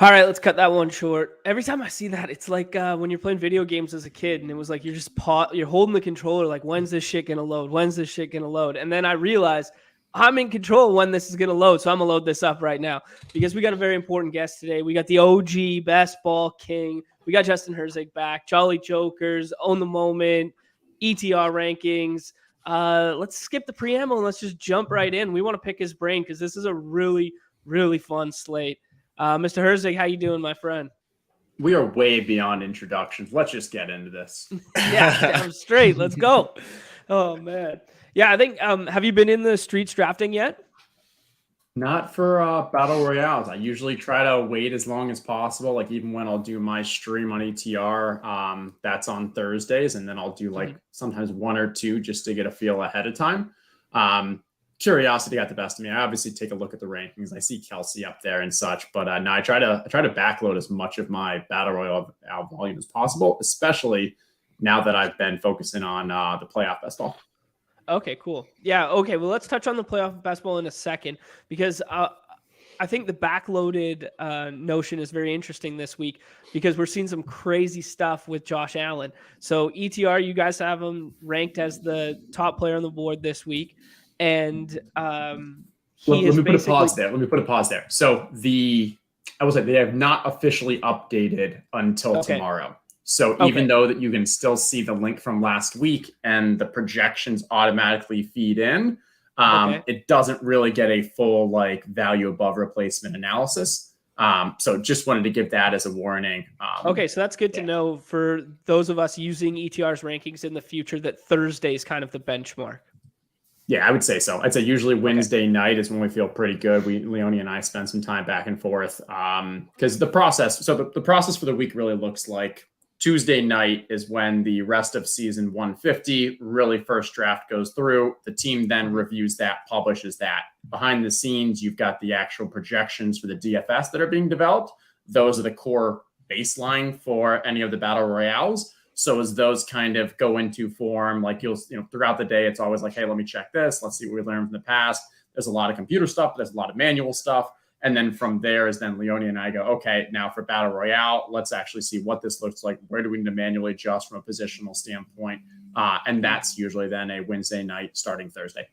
All right, let's cut that one short. Every time I see that, it's like when you're playing video games as a kid, and it was like you're holding the controller, like when's this shit gonna load? When's this shit gonna load? And then I realized I'm in control when this is gonna load, so I'm gonna load this up right now because we got a very important guest today. We got the OG best ball king. We got Justin Herzig back. Jolly Jokers, Own the Moment, ETR rankings. Let's skip the preamble and let's just jump right in. We want to pick his brain because this is a really, really fun slate. Mr. Herzig, how you doing, my friend? We are way beyond introductions. Let's just get into this. Yeah, I'm straight. Let's go. Oh, man. Yeah, I think, have you been in the streets drafting yet? Not for Battle Royales. I usually try to wait as long as possible. Like even when I'll do my stream on ETR, that's on Thursdays. And then I'll do like sometimes one or two just to get a feel ahead of time. Curiosity got the best of me. I obviously take a look at the rankings. I see Kelsey up there and such, but no, I try to backload as much of my Battle Royale volume as possible, especially now that I've been focusing on the playoff best ball. Okay, cool. Yeah, okay. Well, let's touch on the playoff basketball in a second because I think the backloaded notion is very interesting this week because we're seeing some crazy stuff with Josh Allen. So ETR, you guys have him ranked as the top player on the board this week. And let me put a pause there. So I will say they have not officially updated until tomorrow. So even though that you can still see the link from last week and the projections automatically feed in, it doesn't really get a full like value above replacement analysis. So just wanted to give that as a warning. Okay, so that's good to know for those of us using ETR's rankings in the future that Thursday is kind of the benchmark. Yeah, I would say so. I'd say usually Wednesday night is when we feel pretty good. Leonie and I spend some time back and forth because the process for the week really looks like Tuesday night is when the rest of season 150 really first draft goes through. The team then reviews that, publishes that. Behind the scenes, you've got the actual projections for the DFS that are being developed. Those are the core baseline for any of the battle royales. So as those kind of go into form, like throughout the day, it's always like, hey, let me check this. Let's see what we learned from the past. There's a lot of computer stuff. There's a lot of manual stuff. And then from there is then Leonie and I go, okay, now for Battle Royale, let's actually see what this looks like. Where do we need to manually adjust from a positional standpoint? And that's usually then a Wednesday night starting Thursday.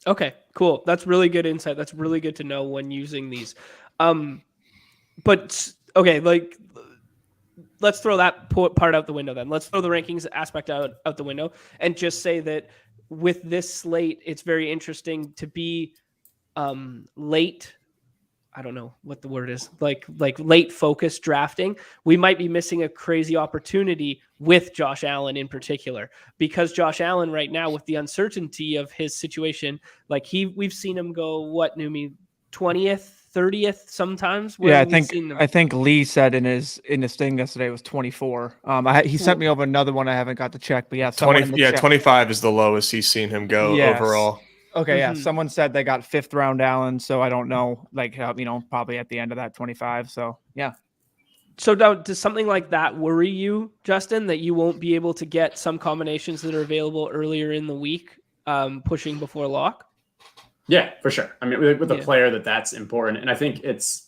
Okay, cool. That's really good insight. That's really good to know when using these. But okay, like let's throw that part out the window then. Let's throw the rankings aspect out the window and just say that with this slate, it's very interesting to be late. I don't know what the word is, like late focus drafting. We might be missing a crazy opportunity with Josh Allen in particular, because Josh Allen right now with the uncertainty of his situation, like we've seen him go, what, Numi, 20th, 30th sometimes. Yeah, I think Lee said in his thing yesterday it was 24. He sent me over another one I haven't got to check, but yeah, 25 is the lowest he's seen him go overall. Okay, yeah. Someone said they got 5th round Allen, so I don't know, like probably at the end of that 25. So yeah. So does something like that worry you, Justin, that you won't be able to get some combinations that are available earlier in the week, pushing before lock? Yeah, for sure. I mean, with a player that's important, and I think it's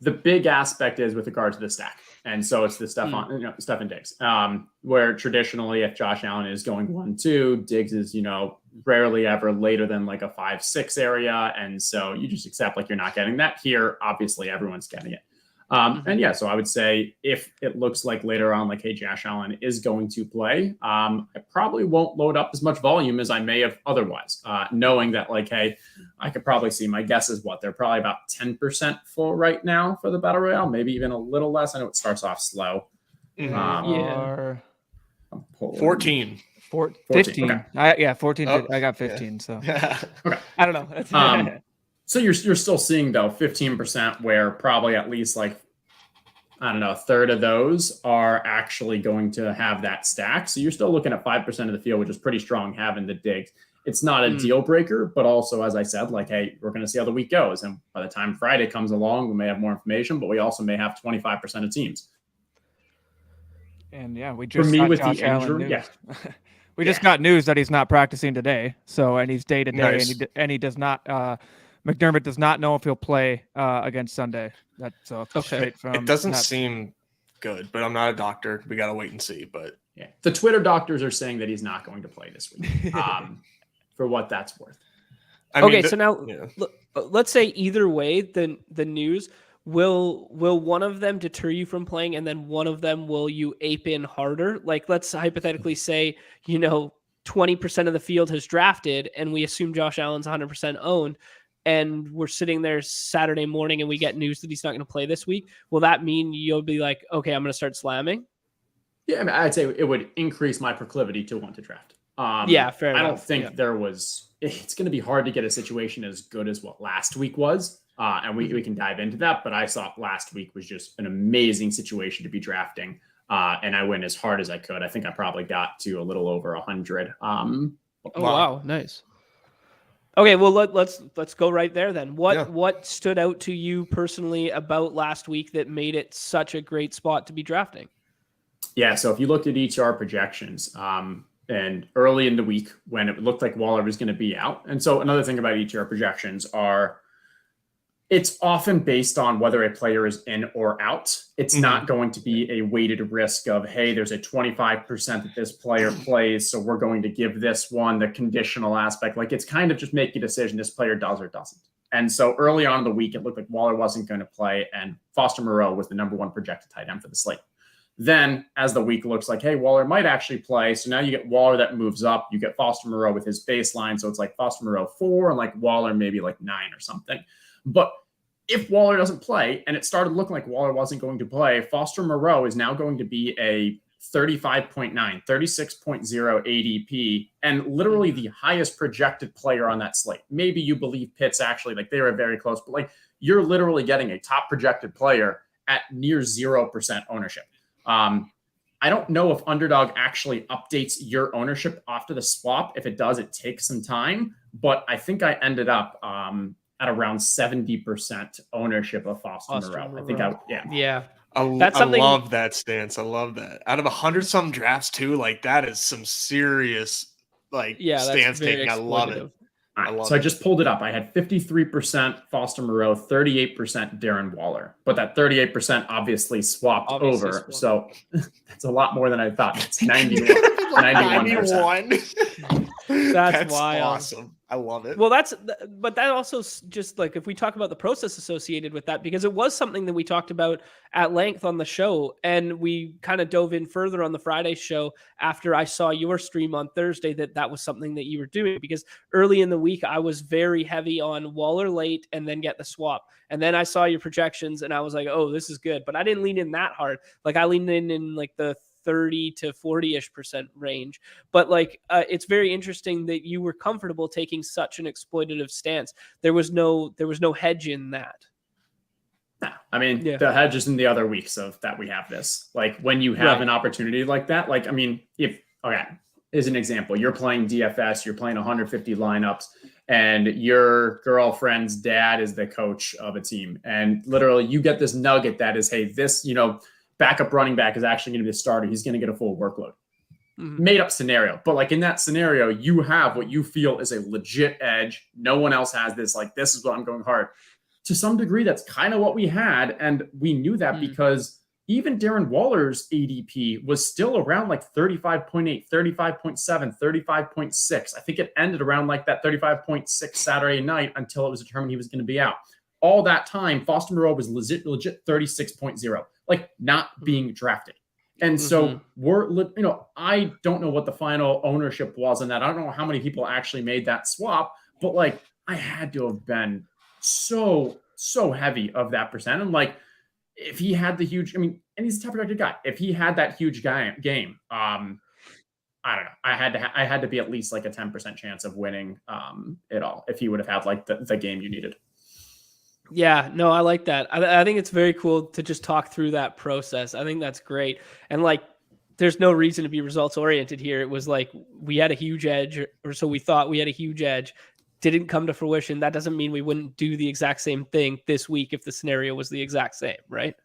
the big aspect is with regard to the stack, and so it's the Stefan Diggs, where traditionally if Josh Allen is going 1-2, Diggs is rarely ever later than like a 5-6 area, and so you just accept like you're not getting that. Here, obviously, everyone's getting it. And yeah, so I would say if it looks like later on, like, hey, Josh Allen is going to play, I probably won't load up as much volume as I may have otherwise, knowing that, like, hey, I could probably see, my guess is they're probably about 10% full right now for the Battle Royale, maybe even a little less. I know it starts off slow. 14. 15. Okay. 14. Oh, I got 15. Yeah. So okay. I don't know. So you're still seeing though 15% where probably at least like, I don't know, a third of those are actually going to have that stack. So you're still looking at 5% of the field, which is pretty strong having the Diggs. It's not a deal breaker, but also, as I said, like, hey, we're going to see how the week goes. And by the time Friday comes along, we may have more information, but we also may have 25% of teams. And yeah, we just got Josh Allen news. We just got news that he's not practicing today. So, and he's day to day, and he does not McDermott does not know if he'll play against Sunday. That's straight from. It doesn't seem good, but I'm not a doctor. We got to wait and see. But yeah, the Twitter doctors are saying that he's not going to play this week. For what that's worth. So now let's say either way, the news will one of them deter you from playing, and then one of them will you ape in harder? Like, let's hypothetically say 20% of the field has drafted, and we assume Josh Allen's 100% owned, and we're sitting there Saturday morning and we get news that he's not going to play this week. Will that mean you'll be like, okay, I'm going to start slamming? Yeah, I'd say it would increase my proclivity to want to draft. Fair enough. I don't think it's going to be hard to get a situation as good as what last week was. And we can dive into that, but I thought last week was just an amazing situation to be drafting. And I went as hard as I could. I think I probably got to a little over 100. Wow. Nice. Okay, well let's go right there then. What stood out to you personally about last week that made it such a great spot to be drafting? Yeah, so if you looked at ETR projections, and early in the week when it looked like Waller was going to be out, and so another thing about ETR projections are it's often based on whether a player is in or out. It's not going to be a weighted risk of, hey, there's a 25% that this player plays, so we're going to give this one the conditional aspect. Like, it's kind of just make a decision this player does or doesn't. And so early on in the week, it looked like Waller wasn't going to play, and Foster Moreau was the number one projected tight end for the slate. Then as the week looks like, hey, Waller might actually play. So now you get Waller that moves up. You get Foster Moreau with his baseline. So it's like Foster Moreau 4 and like Waller maybe like 9 or something. But if Waller doesn't play, and it started looking like Waller wasn't going to play, Foster Moreau is now going to be a 35.9, 36.0 ADP, and literally the highest projected player on that slate. Maybe you believe Pitts actually, like they were very close, but like you're literally getting a top projected player at near 0% ownership. I don't know if Underdog actually updates your ownership after the swap. If it does, it takes some time, but I think I ended up at around 70% ownership of Foster Moreau. I think I love that stance. I love that. Out of 100-some drafts too, like that is some serious stance taking. I love it. I just pulled it up. I had 53% Foster Moreau, 38% Darren Waller, but that 38% obviously swapped over. So that's a lot more than I thought. It's 91. 91%. That's wild. Awesome. I love it. Well, but that also just like, if we talk about the process associated with that, because it was something that we talked about at length on the show, and we kind of dove in further on the Friday show after I saw your stream on Thursday, that was something that you were doing, because early in the week, I was very heavy on Waller late and then get the swap. And then I saw your projections and I was like, oh, this is good. But I didn't lean in that hard. Like I leaned in like the 30 to 40-ish% range. But like, it's very interesting that you were comfortable taking such an exploitative stance. There was no hedge in that. I mean, the hedge is in the other weeks of that we have this. Like when you have an opportunity like that, like, I mean, as an example, you're playing DFS, you're playing 150 lineups, and your girlfriend's dad is the coach of a team. And literally you get this nugget that is, hey, this, backup running back is actually going to be a starter. He's going to get a full workload. Made up scenario. But like in that scenario, you have what you feel is a legit edge. No one else has this. Like, this is what I'm going hard. To some degree, that's kind of what we had. And we knew that because even Darren Waller's ADP was still around like 35.8, 35.7, 35.6. I think it ended around like that 35.6 Saturday night until it was determined he was going to be out. All that time, Foster Moreau was legit 36.0, like not being drafted. And so I don't know what the final ownership was on that. I don't know how many people actually made that swap, but like I had to have been so heavy of that percent. And like, if he had the huge, and he's a top projected guy. If he had that huge game, I don't know. I had to be at least like a 10% chance of winning it all if he would have had like the game you needed. Yeah, no, I like that. I think it's very cool to just talk through that process. I think that's great. And like, there's no reason to be results oriented here. It was like, we had a huge edge, or so we thought we had a huge edge. Didn't come to fruition. That doesn't mean we wouldn't do the exact same thing this week if the scenario was the exact same, right?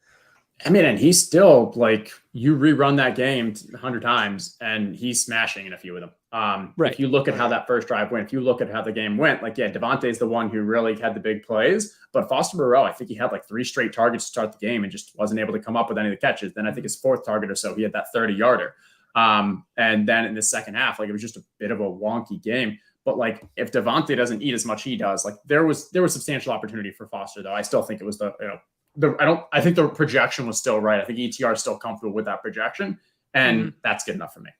And he's still like, you rerun that game 100 times and he's smashing in a few of them. If you look at how that first drive went, if you look at how the game went, like, yeah, Devontae's the one who really had the big plays, but Foster Moreau, I think he had like 3 straight targets to start the game and just wasn't able to come up with any of the catches. Then I think his 4th target or so, he had that 30-yarder. And then in the second half, like, it was just a bit of a wonky game. But like, if Devontae doesn't eat as much he does, like, there was substantial opportunity for Foster, though. I still think it was I think the projection was still right. I think ETR is still comfortable with that projection, and that's good enough for me.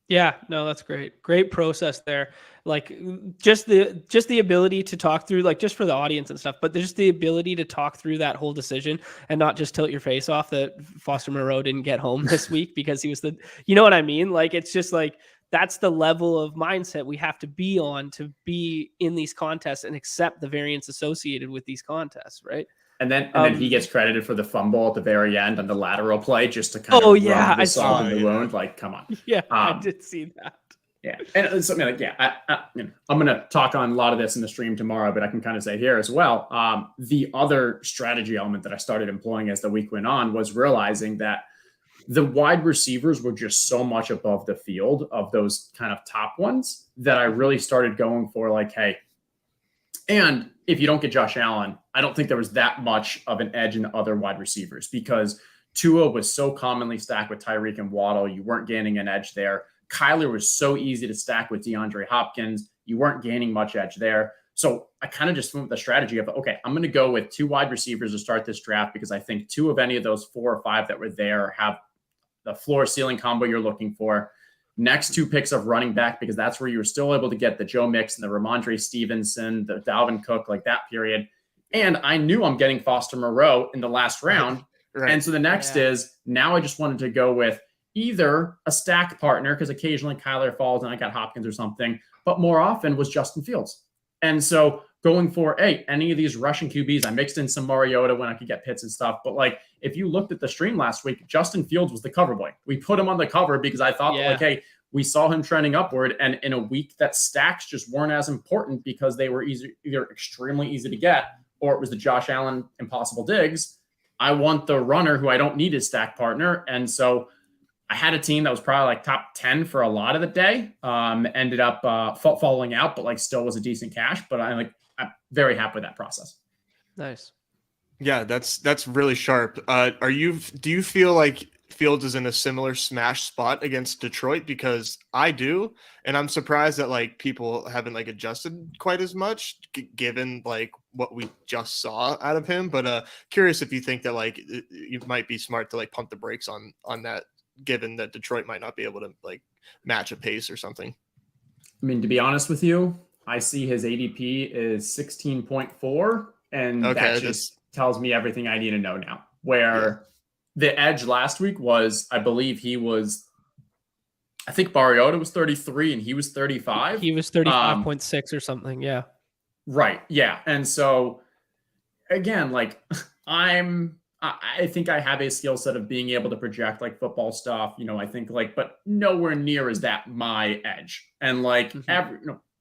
Yeah, no, that's great. Great process there. Like, just the ability to talk through, like, just for the audience and stuff, but just the ability to talk through that whole decision and not just tilt your face off that Foster Moreau didn't get home this week because he was you know what I mean? Like, it's just like, that's the level of mindset we have to be on to be in these contests and accept the variance associated with these contests, right? And then he gets credited for the fumble at the very end on the lateral play, just to kind of rub the salt in the wound. Like, come on. Yeah, I did see that. Yeah, and it's something like, I'm going to talk on a lot of this in the stream tomorrow, but I can kind of say here as well. The other strategy element that I started employing as the week went on was realizing that the wide receivers were just so much above the field of those kind of top ones that I really started going for, like, hey, and if you don't get Josh Allen, I don't think there was that much of an edge in the other wide receivers, because Tua was so commonly stacked with Tyreek and Waddle. You weren't gaining an edge there. Kyler was so easy to stack with DeAndre Hopkins. You weren't gaining much edge there. So I kind of just went with the strategy of, okay, I'm going to go with 2 wide receivers to start this draft, because I think 2 of any of those 4 or 5 that were there have the floor ceiling combo you're looking for. Next 2 picks of running back, because that's where you were still able to get the Joe Mixon, the Ramondre Stevenson, the Dalvin Cook, like that period. And I knew I'm getting Foster Moreau in the last round. Right. And so the next is, now I just wanted to go with either a stack partner, because occasionally Kyler falls and I got Hopkins or something, but more often was Justin Fields. And so going for, hey, any of these rushing QBs, I mixed in some Mariota when I could get Pitts and stuff. But like, if you looked at the stream last week, Justin Fields was the cover boy. We put him on the cover because I thought that, like, hey, we saw him trending upward. And in a week that stacks just weren't as important because they were either extremely easy to get, or it was the Josh Allen impossible digs. I want the runner who I don't need his stack partner. And so I had a team that was probably like top 10 for a lot of the day. Ended up falling out, but like still was a decent cash. But I'm very happy with that process. Nice. Yeah, that's really sharp. Do you feel like Fields is in a similar smash spot against Detroit? Because I do, and I'm surprised that like people haven't like adjusted quite as much given like what we just saw out of him. But curious if you think that like you might be smart to like pump the brakes on that, given that Detroit might not be able to like match a pace or something. I mean, to be honest with you, I see his ADP is 16.4, and that just tells me everything I need to know now. Where the edge last week was, I believe I think Mariota was 33 and he was 35. He was 35.6 or something. Yeah. Right. Yeah. And so again, like I think I have a skill set of being able to project like football stuff, I think but nowhere near is that my edge. And like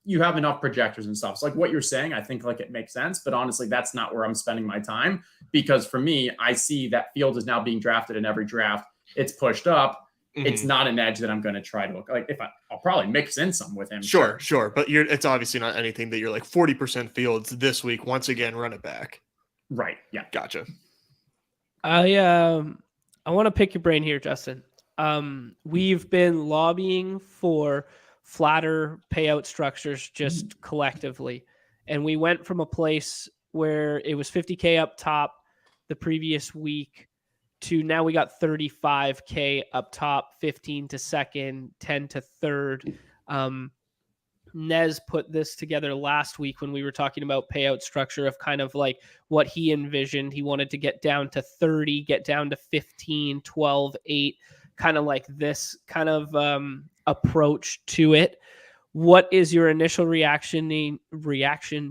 you have enough projectors and stuff. So like what you're saying, I think like it makes sense, but honestly, that's not where I'm spending my time, because for me, I see that Fields is now being drafted in every draft. It's pushed up. Mm-hmm. It's not an edge that I'm going to try to like, I'll probably mix in some with him. Sure. But it's obviously not anything that you're like 40% Fields this week. Once again, run it back. Right. Yeah. Gotcha. I want to pick your brain here, Justin. We've been lobbying for flatter payout structures just collectively. And we went from a place where it was 50K up top the previous week to now we got 35K up top, 15 to second, 10 to third. Nez put this together last week when we were talking about payout structure of kind of like what he envisioned. He wanted to get down to 30, get down to 15, 12, 8, kind of like this kind of approach to it. What is your initial reaction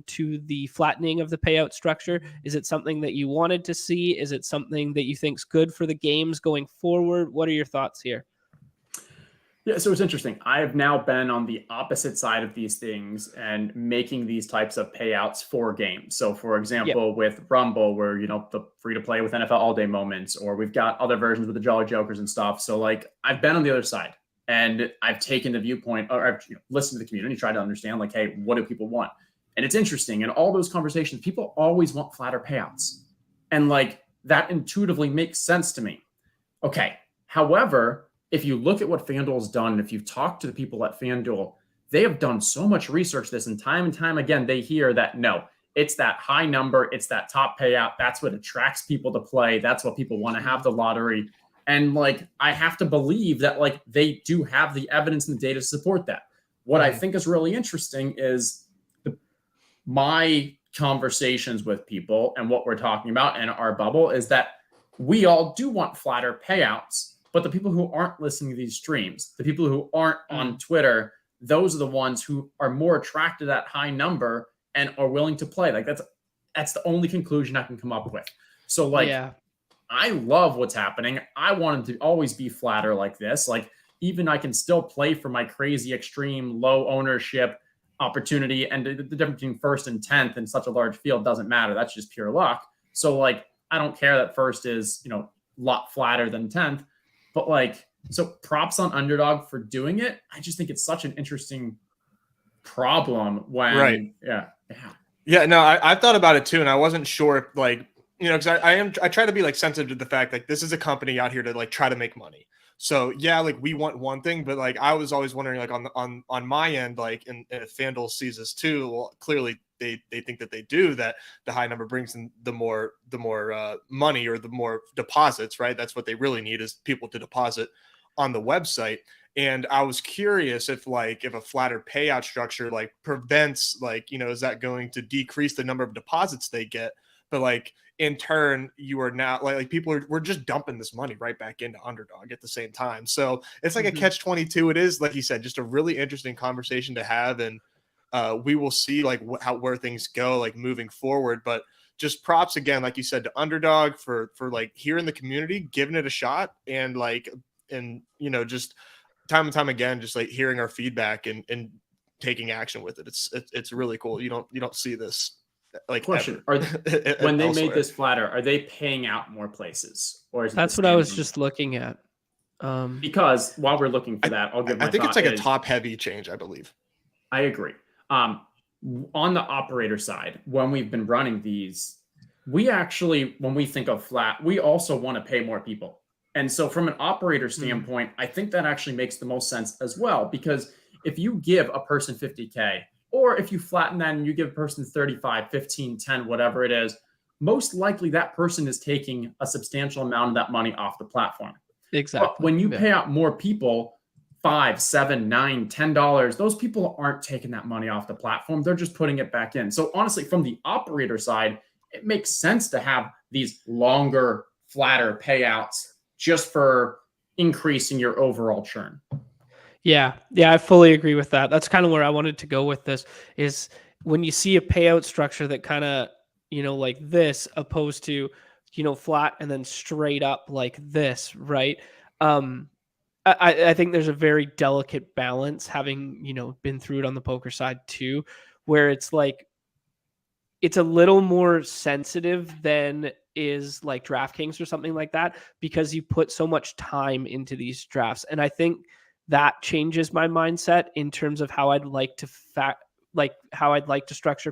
to the flattening of the payout structure? Is it something that you wanted to see? Is it something that you think is good for the games going forward? What are your thoughts here? Yeah, so it's interesting. I've now been on the opposite side of these things and making these types of payouts for games. So for example, with Rumble, where, the free to play with NFL all day moments, or we've got other versions with the Jolly Jokers and stuff. So like I've been on the other side. And I've taken the viewpoint, or I've listened to the community, tried to understand, like, hey, what do people want? And it's interesting. In all those conversations, people always want flatter payouts. And like that intuitively makes sense to me. Okay. However, if you look at what FanDuel's done, and if you've talked to the people at FanDuel, they have done so much research this, and time again, they hear that no, it's that high number, it's that top payout. That's what attracts people to play. That's what people want to have the lottery. And like, I have to believe that like they do have the evidence and the data to support that. What I think is really interesting is my conversations with people and what we're talking about in our bubble is that we all do want flatter payouts, but the people who aren't listening to these streams, the people who aren't on Twitter, those are the ones who are more attracted to that high number and are willing to play. Like that's the only conclusion I can come up with. So like, I love what's happening. I want them to always be flatter like this. Like even I can still play for my crazy extreme low ownership opportunity, and the difference between first and 10th in such a large field doesn't matter. That's just pure luck. So like, I don't care that first is, a lot flatter than 10th, but like, so props on Underdog for doing it. I just think it's such an interesting problem when, Yeah, no, I thought about it too. And I wasn't sure, like, because I try to be like sensitive to the fact like this is a company out here to like try to make money. So yeah, like we want one thing, but like I was always wondering like on my end, like and if FanDuel sees this too, well, clearly they think that they do, that the high number brings in the more money or the more deposits, right? That's what they really need is people to deposit on the website. And I was curious if a flatter payout structure like prevents like, is that going to decrease the number of deposits they get? But like in turn, you are now like people we're just dumping this money right back into Underdog at the same time. So it's like a catch-22. It is, like you said, just a really interesting conversation to have. And we will see like where things go like moving forward. But just props again, like you said, to Underdog for like hearing the community, giving it a shot, and just time and time again, just like hearing our feedback and taking action with it. It's really cool. You don't see this. Like question: when they made this flatter, are they paying out more places, or is it that's what I was just looking at? Because while we're looking for that, I'll give my I think thought it's like is, a top heavy change, I believe. I agree. On the operator side, when we've been running these, we actually, when we think of flat, we also want to pay more people. And so from an operator standpoint, I think that actually makes the most sense as well, because if you give a person 50K, or if you flatten that and you give a person 35, 15, 10, whatever it is, most likely that person is taking a substantial amount of that money off the platform. Exactly. But when you pay out more people, $5, $7, $9, $10, those people aren't taking that money off the platform. They're just putting it back in. So honestly, from the operator side, it makes sense to have these longer, flatter payouts just for increasing your overall churn. Yeah, I fully agree with that. That's kind of where I wanted to go with this, is when you see a payout structure that kind of, like this, opposed to, flat and then straight up like this, right? I think there's a very delicate balance, having, been through it on the poker side too, where it's like, it's a little more sensitive than is like DraftKings or something like that, because you put so much time into these drafts. And I think that changes my mindset in terms of how I'd like to structure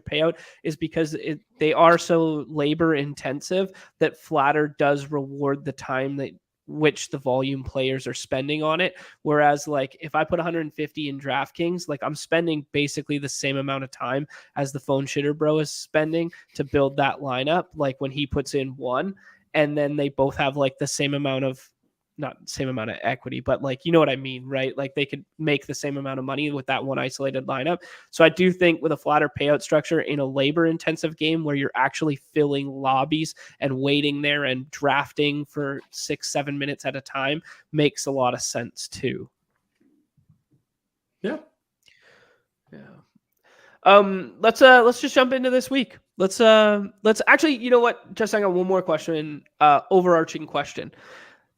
payout, is because they are so labor intensive that flatter does reward the time that which the volume players are spending on it. Whereas like if I put 150 in DraftKings, like I'm spending basically the same amount of time as the phone shitter bro is spending to build that lineup. Like when he puts in one, and then they both have like the same amount of, not same amount of equity, but like, you know what I mean, right? Like they could make the same amount of money with that one isolated lineup. So I do think with a flatter payout structure in a labor intensive game where you're actually filling lobbies and waiting there and drafting for 6-7 minutes at a time makes a lot of sense too. Yeah. Let's just jump into this week. Let's actually, you know what? Just I got one more question, overarching question.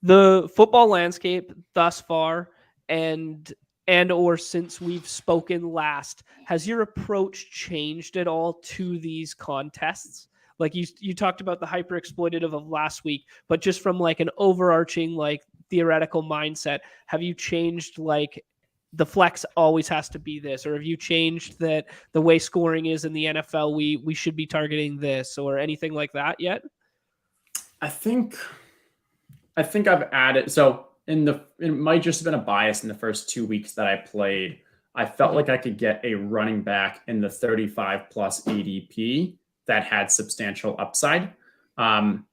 The football landscape thus far and or since we've spoken last, has your approach changed at all to these contests? Like you talked about the hyper exploitative of last week, but just from like an overarching, like theoretical mindset, have you changed like the flex always has to be this, or have you changed that the way scoring is in the NFL, we should be targeting this, or anything like that yet? I think I've added, so it might just have been a bias in the first 2 weeks that I played. I felt like I could get a running back in the 35 plus ADP that had substantial upside. I'm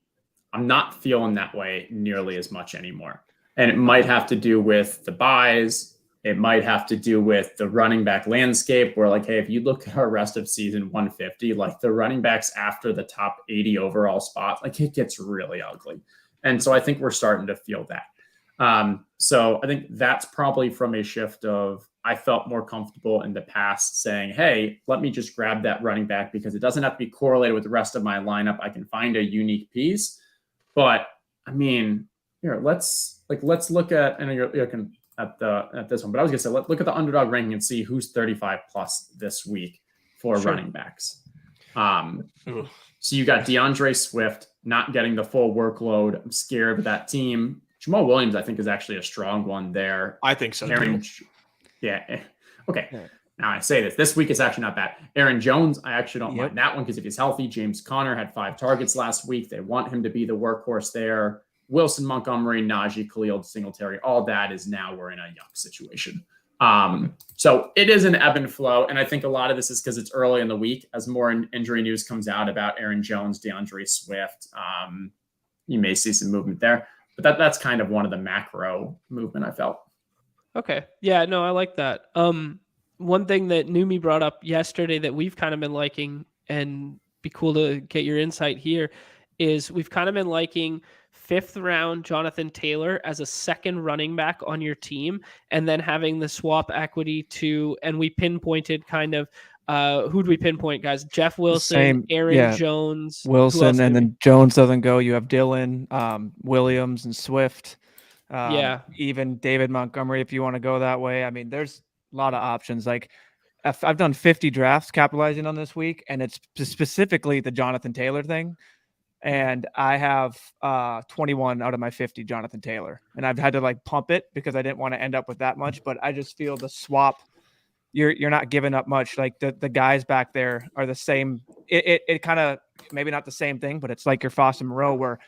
not feeling that way nearly as much anymore. And it might have to do with the buys. It might have to do with the running back landscape where, like, hey, if you look at our rest of season 150, like the running backs after the top 80 overall spots, like it gets really ugly. And so I think we're starting to feel that. So I think that's probably from a shift of, I felt more comfortable in the past saying, hey, let me just grab that running back because it doesn't have to be correlated with the rest of my lineup. I can find a unique piece. But I mean, here, let's look at, and you're looking at this one, but I was gonna say, let's look at the underdog ranking and see who's 35 plus this week for running backs. So you got DeAndre Swift not getting the full workload. I'm scared of that team. Jamal Williams, I think, is actually a strong one there. I think so. Yeah. Okay. Yeah. Now I say this week is actually not bad. Aaron Jones, I actually don't mind that one because if he's healthy, James Conner had 5 targets last week. They want him to be the workhorse there. Wilson, Montgomery, Najee, Khalil, Singletary, all that is now we're in a yuck situation. So it is an ebb and flow. And I think a lot of this is because it's early in the week. As more injury news comes out about Aaron Jones, DeAndre Swift, you may see some movement there. But that's kind of one of the macro movement I felt. Okay. Yeah, no, I like that. One thing that Numi brought up yesterday that we've kind of been liking, and be cool to get your insight here, is we've kind of been liking 5th round Jonathan Taylor as a second running back on your team, and then having the swap equity to, and we pinpointed kind of, who'd we pinpoint, guys? Jeff Wilson, Aaron Jones. Wilson, and then Jones doesn't go. You have Dillon, Williams, and Swift. Even David Montgomery, if you want to go that way. I mean, there's a lot of options. Like, I've done 50 drafts capitalizing on this week, and it's specifically the Jonathan Taylor thing. And I have 21 out of my 50 Jonathan Taylor. And I've had to like pump it because I didn't want to end up with that much. But I just feel the swap, you're not giving up much. Like the guys back there are the same. It kind of, maybe not the same thing, but it's like your Foster Moreau where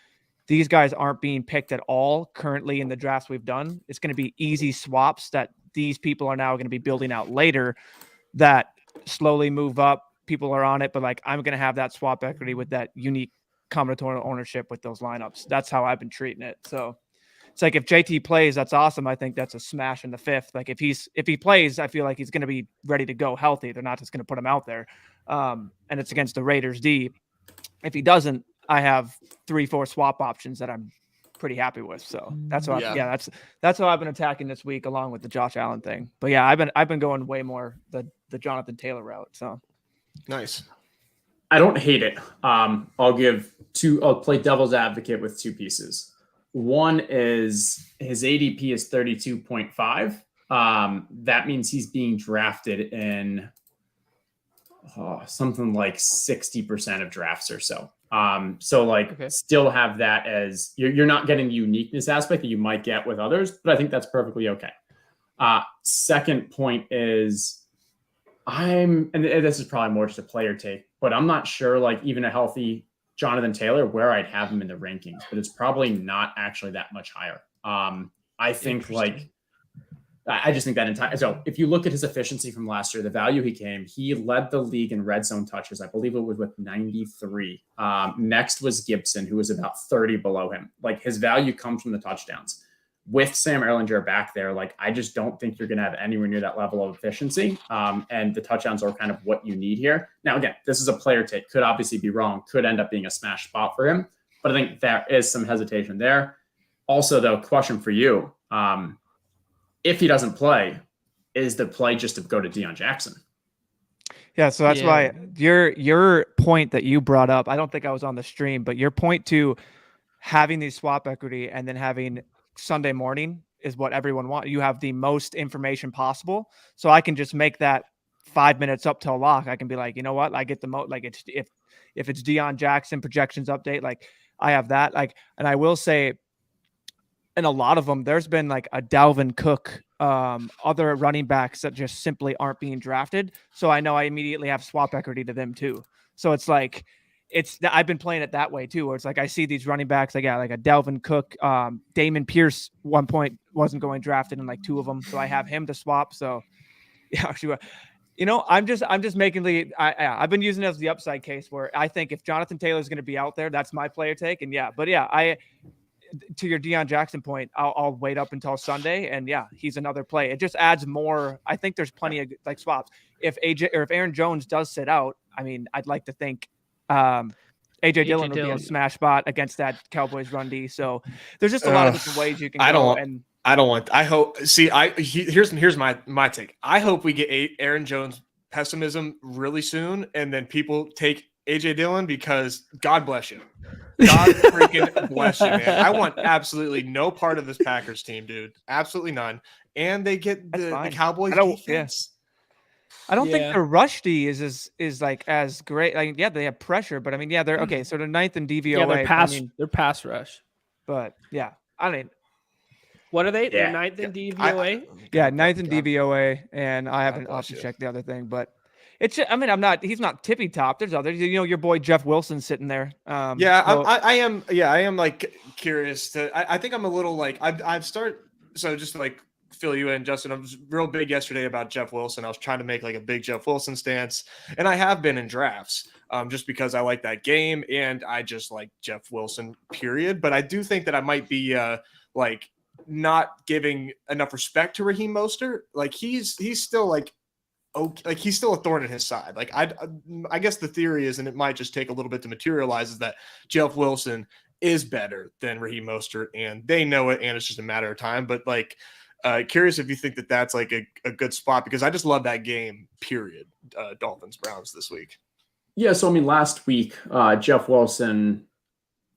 these guys aren't being picked at all currently in the drafts we've done. It's going to be easy swaps that these people are now going to be building out later that slowly move up. People are on it, but like I'm going to have that swap equity with that unique combinatorial ownership with those lineups. That's how I've been treating it. So it's like if JT plays, that's awesome. I think that's a smash in the 5th. Like if he plays, I feel like he's going to be ready to go healthy. They're not just going to put him out there. And it's against the Raiders D. If he doesn't, I have 3-4 swap options that I'm pretty happy with. So that's what that's how I've been attacking this week, along with the Josh Allen thing. But yeah, I've been going way more the Jonathan Taylor route. So nice. I don't hate it. I'll play devil's advocate with 2 pieces. One is his ADP is 32.5. That means he's being drafted in something like 60% of drafts or so. Still have that as you're not getting the uniqueness aspect that you might get with others, but I think that's perfectly okay. Second point is and this is probably more just a player take, but I'm not sure, like even a healthy Jonathan Taylor, where I'd have him in the rankings, but it's probably not actually that much higher. I think I just think that so if you look at his efficiency from last year, the value he led the league in red zone touches. I believe it was with 93. Next was Gibson, who was about 30 below him. Like his value comes from the touchdowns. With Sam Ehlinger back there, like I just don't think you're going to have anywhere near that level of efficiency. And the touchdowns are kind of what you need here. Now, again, this is a player take. Could obviously be wrong. Could end up being a smash spot for him. But I think there is some hesitation there. Also, though, question for you. If he doesn't play, is the play just to go to Deion Jackson? Yeah, so that's why your point that you brought up, I don't think I was on the stream, but your point to having these swap equity and then having Sunday morning is what everyone wants. You have the most information possible. So I can just make that 5 minutes up till lock. I can be like, you know what? I get the most, like it's, if it's Deion Jackson projections update, like I have that, like, and I will say in a lot of them, there's been like a Dalvin Cook, other running backs that just simply aren't being drafted. So I know I immediately have swap equity to them too. So it's like, I've been playing it that way too, where it's like I see these running backs, like a Dalvin Cook, Damon Pierce, one point wasn't going drafted in like 2 of them, so I have him to swap. So yeah, actually, I'm just making I've been using it as the upside case where I think if Jonathan Taylor is going to be out there, that's my player take. And to your Deion Jackson point, I'll wait up until Sunday, and yeah, he's another play. It just adds more. I think there's plenty of like swaps. If Aaron Jones does sit out, I mean, I'd like to think AJ Dillon would be a smash spot against that Cowboys run D. So there's just a lot of different ways you can go. Here's my take. I hope we get Aaron Jones pessimism really soon, and then people take AJ Dillon because God bless you. God freaking bless you, man. I want absolutely no part of this Packers team, dude. Absolutely none. And they get the Cowboys defense. I don't think their rush D is like as great. Like, yeah, they have pressure, but I mean, yeah, they're okay. So they're 9th in DVOA. Yeah, they're pass rush. But yeah, I mean, what are they? They're 9th in DVOA. 9th in DVOA, and I haven't checked the other thing, but it's. I mean, he's not tippy top. There's others. Your boy Jeff Wilson sitting there. I am. Yeah, I am like curious to. I think I'm a little like I've started. So just to like fill you in, Justin, I was real big yesterday about Jeff Wilson. I was trying to make like a big Jeff Wilson stance, and I have been in drafts just because I like that game and I just like Jeff Wilson, period. But I do think that I might be like not giving enough respect to Raheem Mostert. Like he's still like, okay, like he's still a thorn in his side. Like I guess the theory is, and it might just take a little bit to materialize, is that Jeff Wilson is better than Raheem Mostert, and they know it, and it's just a matter of time. But like, curious if you think that that's like a good spot, because I just love that game, period. Dolphins Browns this week. Yeah, so I mean, last week Jeff Wilson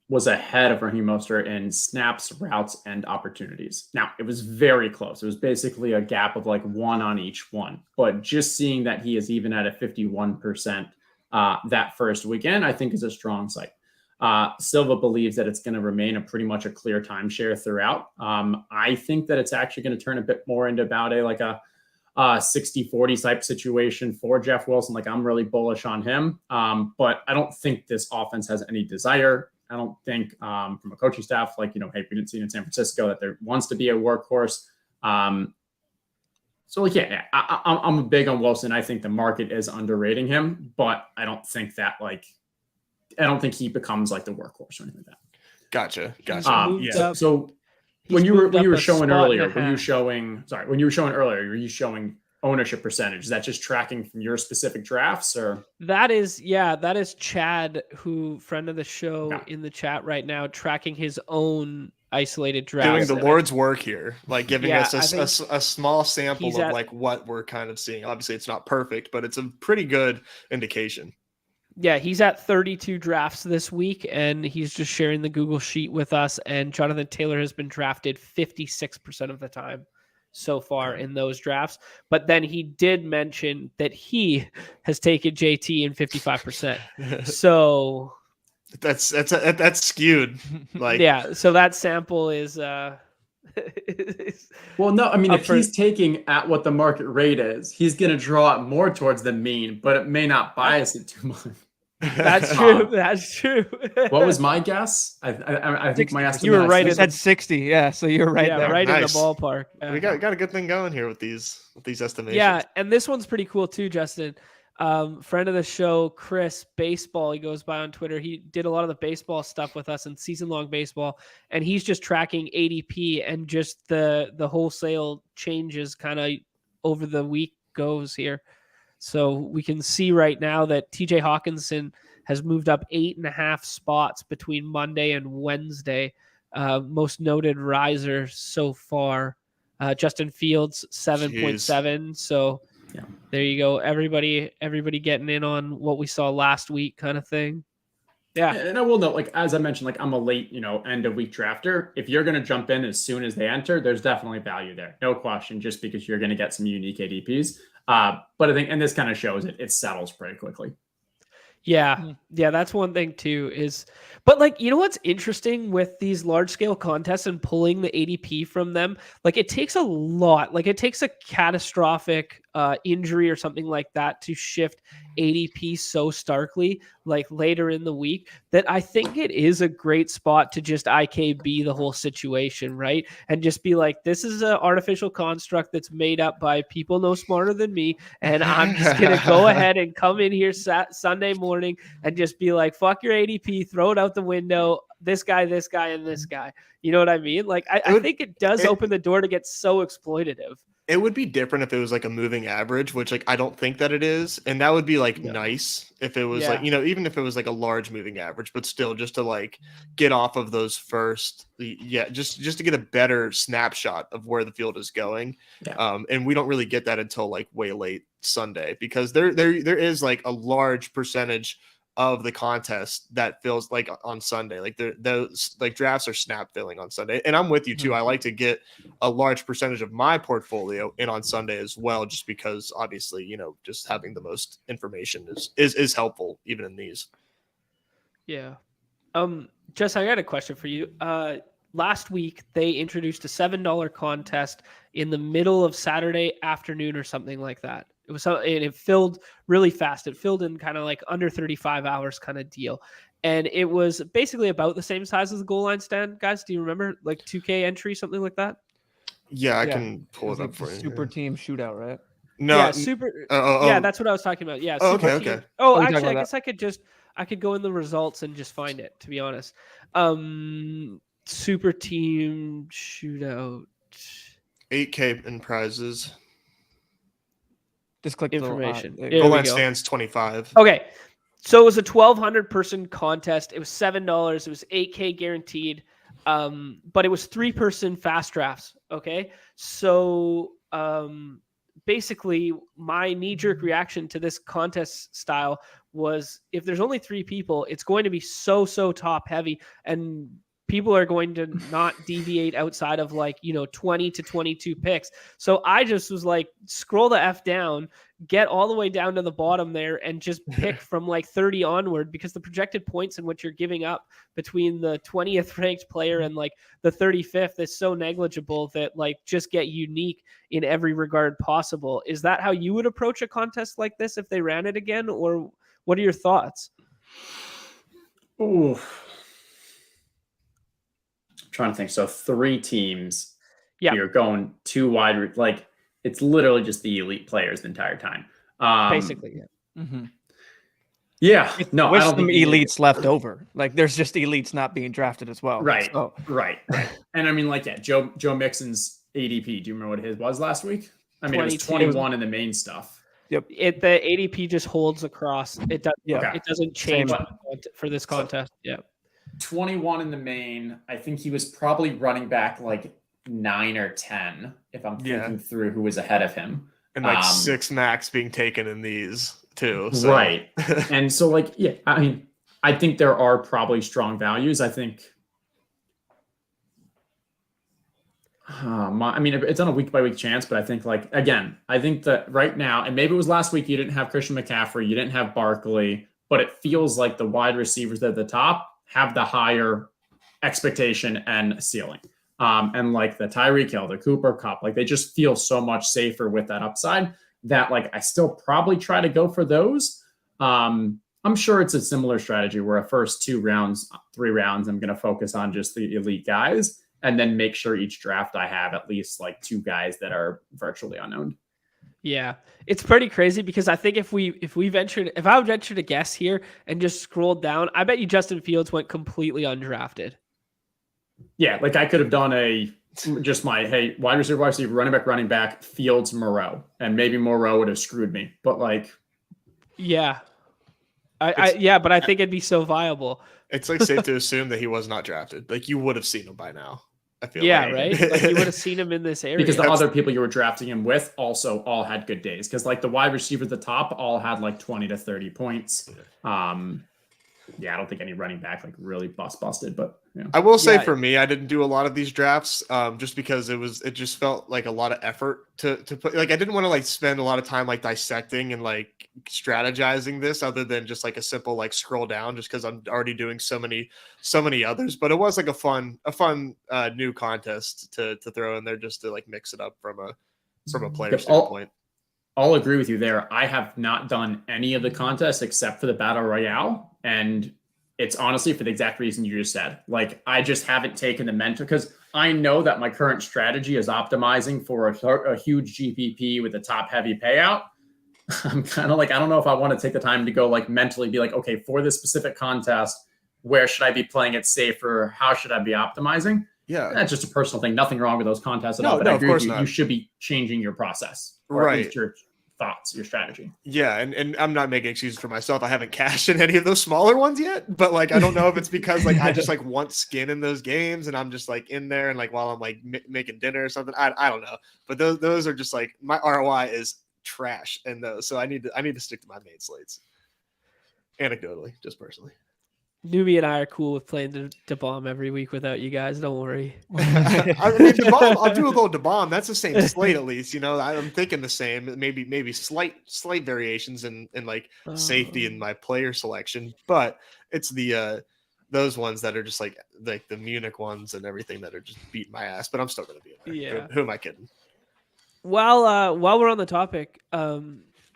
was ahead of Raheem Mostert in snaps, routes, and opportunities. Now, it was very close. It was basically a gap of like 1 on each one. But just seeing that he is even at a 51% that first weekend, I think is a strong sight. Silva believes that it's going to remain a pretty much a clear timeshare throughout. I think that it's actually going to turn a bit more into about a 60-40 type situation for Jeff Wilson. Like, I'm really bullish on him. But I don't think this offense has any desire. I don't think from a coaching staff, like, hey, we didn't see it in San Francisco, that there wants to be a workhorse. So, like, yeah, I'm big on Wilson. I think the market is underrating him, but I don't think he becomes like the worshorse or anything like that. Gotcha. So when you were showing earlier, were you showing ownership percentage? Is that just tracking from your specific drafts, or? That is Chad, who friend of the show in the chat right now, tracking his own isolated drafts. Doing the Lord's work here, like giving us a small sample of like what we're kind of seeing. Obviously it's not perfect, but it's a pretty good indication. Yeah, he's at 32 drafts this week, and he's just sharing the Google Sheet with us. And Jonathan Taylor has been drafted 56% of the time so far in those drafts. But then he did mention that he has taken JT in 55%. So that's skewed. Like, yeah, so that sample is well, no, I mean, if he's taking at what the market rate is, he's going to draw it more towards the mean, but it may not bias it too much. That's true. That's true. What was my guess? I think my estimate. You were right. It said 60. Yeah, so you're right there. Right in the ballpark. We got a good thing going here with these estimations. Yeah, and this one's pretty cool too, Justin. Friend of the show, Chris Baseball, he goes by on Twitter. He did a lot of the baseball stuff with us in season-long baseball, and he's just tracking ADP and just the wholesale changes kind of over the week goes here. So we can see right now that TJ Hawkinson has moved up 8.5 spots between Monday and Wednesday. Most noted riser so far. Justin Fields 7.7. So yeah, there you go. Everybody getting in on what we saw last week, kind of thing. Yeah. And I will note, like, as I mentioned, like, I'm a late, end of week drafter. If you're going to jump in as soon as they enter, there's definitely value there. No question, just because you're going to get some unique ADPs. But I think, and this kind of shows it settles pretty quickly. Yeah. Yeah. That's one thing too but like, you know, what's interesting with these large scale contests and pulling the ADP from them? Like it takes a lot, like it takes a catastrophic injury or something like that to shift ADP so starkly, like later in the week, that I think it is a great spot to just IKB the whole situation, right? And just be like, this is an artificial construct that's made up by people no smarter than me. And I'm just going to go ahead and come in here Sunday morning and just be like, fuck your ADP, throw it out the window. This guy, and this guy. You know what I mean? Like, I think it does open the door to get so exploitative. It would be different if it was like a moving average, which like I don't think that it is. And that would be like nice if it was like, you know, even if it was like a large moving average, but still just to like get off of those first, just to get a better snapshot of where the field is going. Yeah. And we don't really get that until like way late Sunday, because there is like a large percentage of the contest that feels like on Sunday, like those like drafts are snap filling on Sunday. And I'm with you too. I like to get a large percentage of my portfolio in on Sunday as well, just because obviously, you know, just having the most information is helpful even in these. Yeah. Jess, I got a question for you. Last week they introduced a $7 contest in the middle of Saturday afternoon or something like that. It filled really fast. It filled in kind of like under 35 hours kind of deal. And it was basically about the same size as the goal line stand. Guys, do you remember like 2K entry, something like that? Yeah, I can pull it up for you. Super team shootout, right? No, yeah, super. Yeah, that's what I was talking about. Yeah. Okay. Oh, actually, I guess I could go in the results and just find it, to be honest. Super team shootout. 8K in prizes. Just click information. Goal line stands 25. Okay. So it was a 1,200 person contest. It was $7. It was 8K guaranteed. But it was 3-person fast drafts. Okay. So basically my knee-jerk reaction to this contest style was, if there's only 3 people, it's going to be so top heavy, and people are going to not deviate outside of like, 20 to 22 picks. So I just was like, scroll the F down, get all the way down to the bottom there, and just pick from like 30 onward, because the projected points in which you're giving up between the 20th ranked player and like the 35th is so negligible that like just get unique in every regard possible. Is that how you would approach a contest like this if they ran it again, or what are your thoughts? Ooh. Trying to think. So 3 teams. Yeah, you're going 2 wide. Like it's literally just the elite players the entire time. Basically, yeah. Mm-hmm. Yeah. No, with some elites left over. Like there's just elites not being drafted as well. Right. So. Right. And I mean, like, yeah, Joe Mixon's ADP. Do you remember what his was last week? I mean, it was 21 in the main stuff. Yep. The ADP just holds across. It does. Yeah. Okay. It doesn't change for this contest. Yeah. 21 in the main. I think he was probably running back like 9 or 10, if I'm thinking through who was ahead of him. And like 6 max being taken in these too. So. Right. And so like, yeah, I mean, I think there are probably strong values. I think, I mean, it's on a week by week chance, but I think like, again, I think that right now, and maybe it was last week, you didn't have Christian McCaffrey, you didn't have Barkley, but it feels like the wide receivers at the top have the higher expectation and ceiling. And like the Tyreek Hill, the Cooper Kupp, like they just feel so much safer with that upside that like I still probably try to go for those. I'm sure it's a similar strategy where a first 2 rounds, 3 rounds, I'm going to focus on just the elite guys, and then make sure each draft I have at least like 2 guys that are virtually unknown. Yeah, it's pretty crazy, because I think if I would venture to guess here and just scrolled down, I bet you Justin Fields went completely undrafted. Yeah, like I could have done wide receiver, running back, Fields, Moreau, and maybe Moreau would have screwed me. But like, yeah, but I think it'd be so viable. It's like safe to assume that he was not drafted. Like you would have seen him by now. I feel right? Like you would have seen him in this area. Because the other people you were drafting him with also all had good days. Because like the wide receiver at the top all had like 20 to 30 points. yeah, I don't think any running back like really busted, but yeah. I will say for me, I didn't do a lot of these drafts just because it just felt like a lot of effort to put, like, I didn't want to like spend a lot of time like dissecting and like strategizing this other than just like a simple like scroll down, just because I'm already doing so many others. But it was like a fun new contest to throw in there just to like mix it up from a player standpoint. I'll agree with you there. I have not done any of the contests except for the Battle Royale. And it's honestly for the exact reason you just said. Like, I just haven't taken the mental, because I know that my current strategy is optimizing for a huge GPP with a top heavy payout. I'm kind of like, I don't know if I want to take the time to go like mentally be like, okay, for this specific contest, where should I be playing it safer? How should I be optimizing? Yeah. That's just a personal thing. Nothing wrong with those contests at all. But I agree with you. You should be changing your process. Or at least your thoughts, your strategy. Yeah, and I'm not making excuses for myself. I haven't cashed in any of those smaller ones yet, but like I don't know if it's because like I just like want skin in those games, and I'm just like in there, and like while I'm like making dinner or something. I don't know, but those are just like my ROI is trash in those, so I need to stick to my main slates. Anecdotally, just personally. Newbie and I are cool with playing the bomb every week without you guys. Don't worry. I mean, the bomb, I'll do a little bomb. That's the same slate, at least. You know, I'm thinking the same. Maybe slight variations in like safety in my player selection, but it's the those ones that are just like the Munich ones and everything that are just beating my ass. But I'm still gonna be in there. Yeah. Who am I kidding? While we're on the topic, I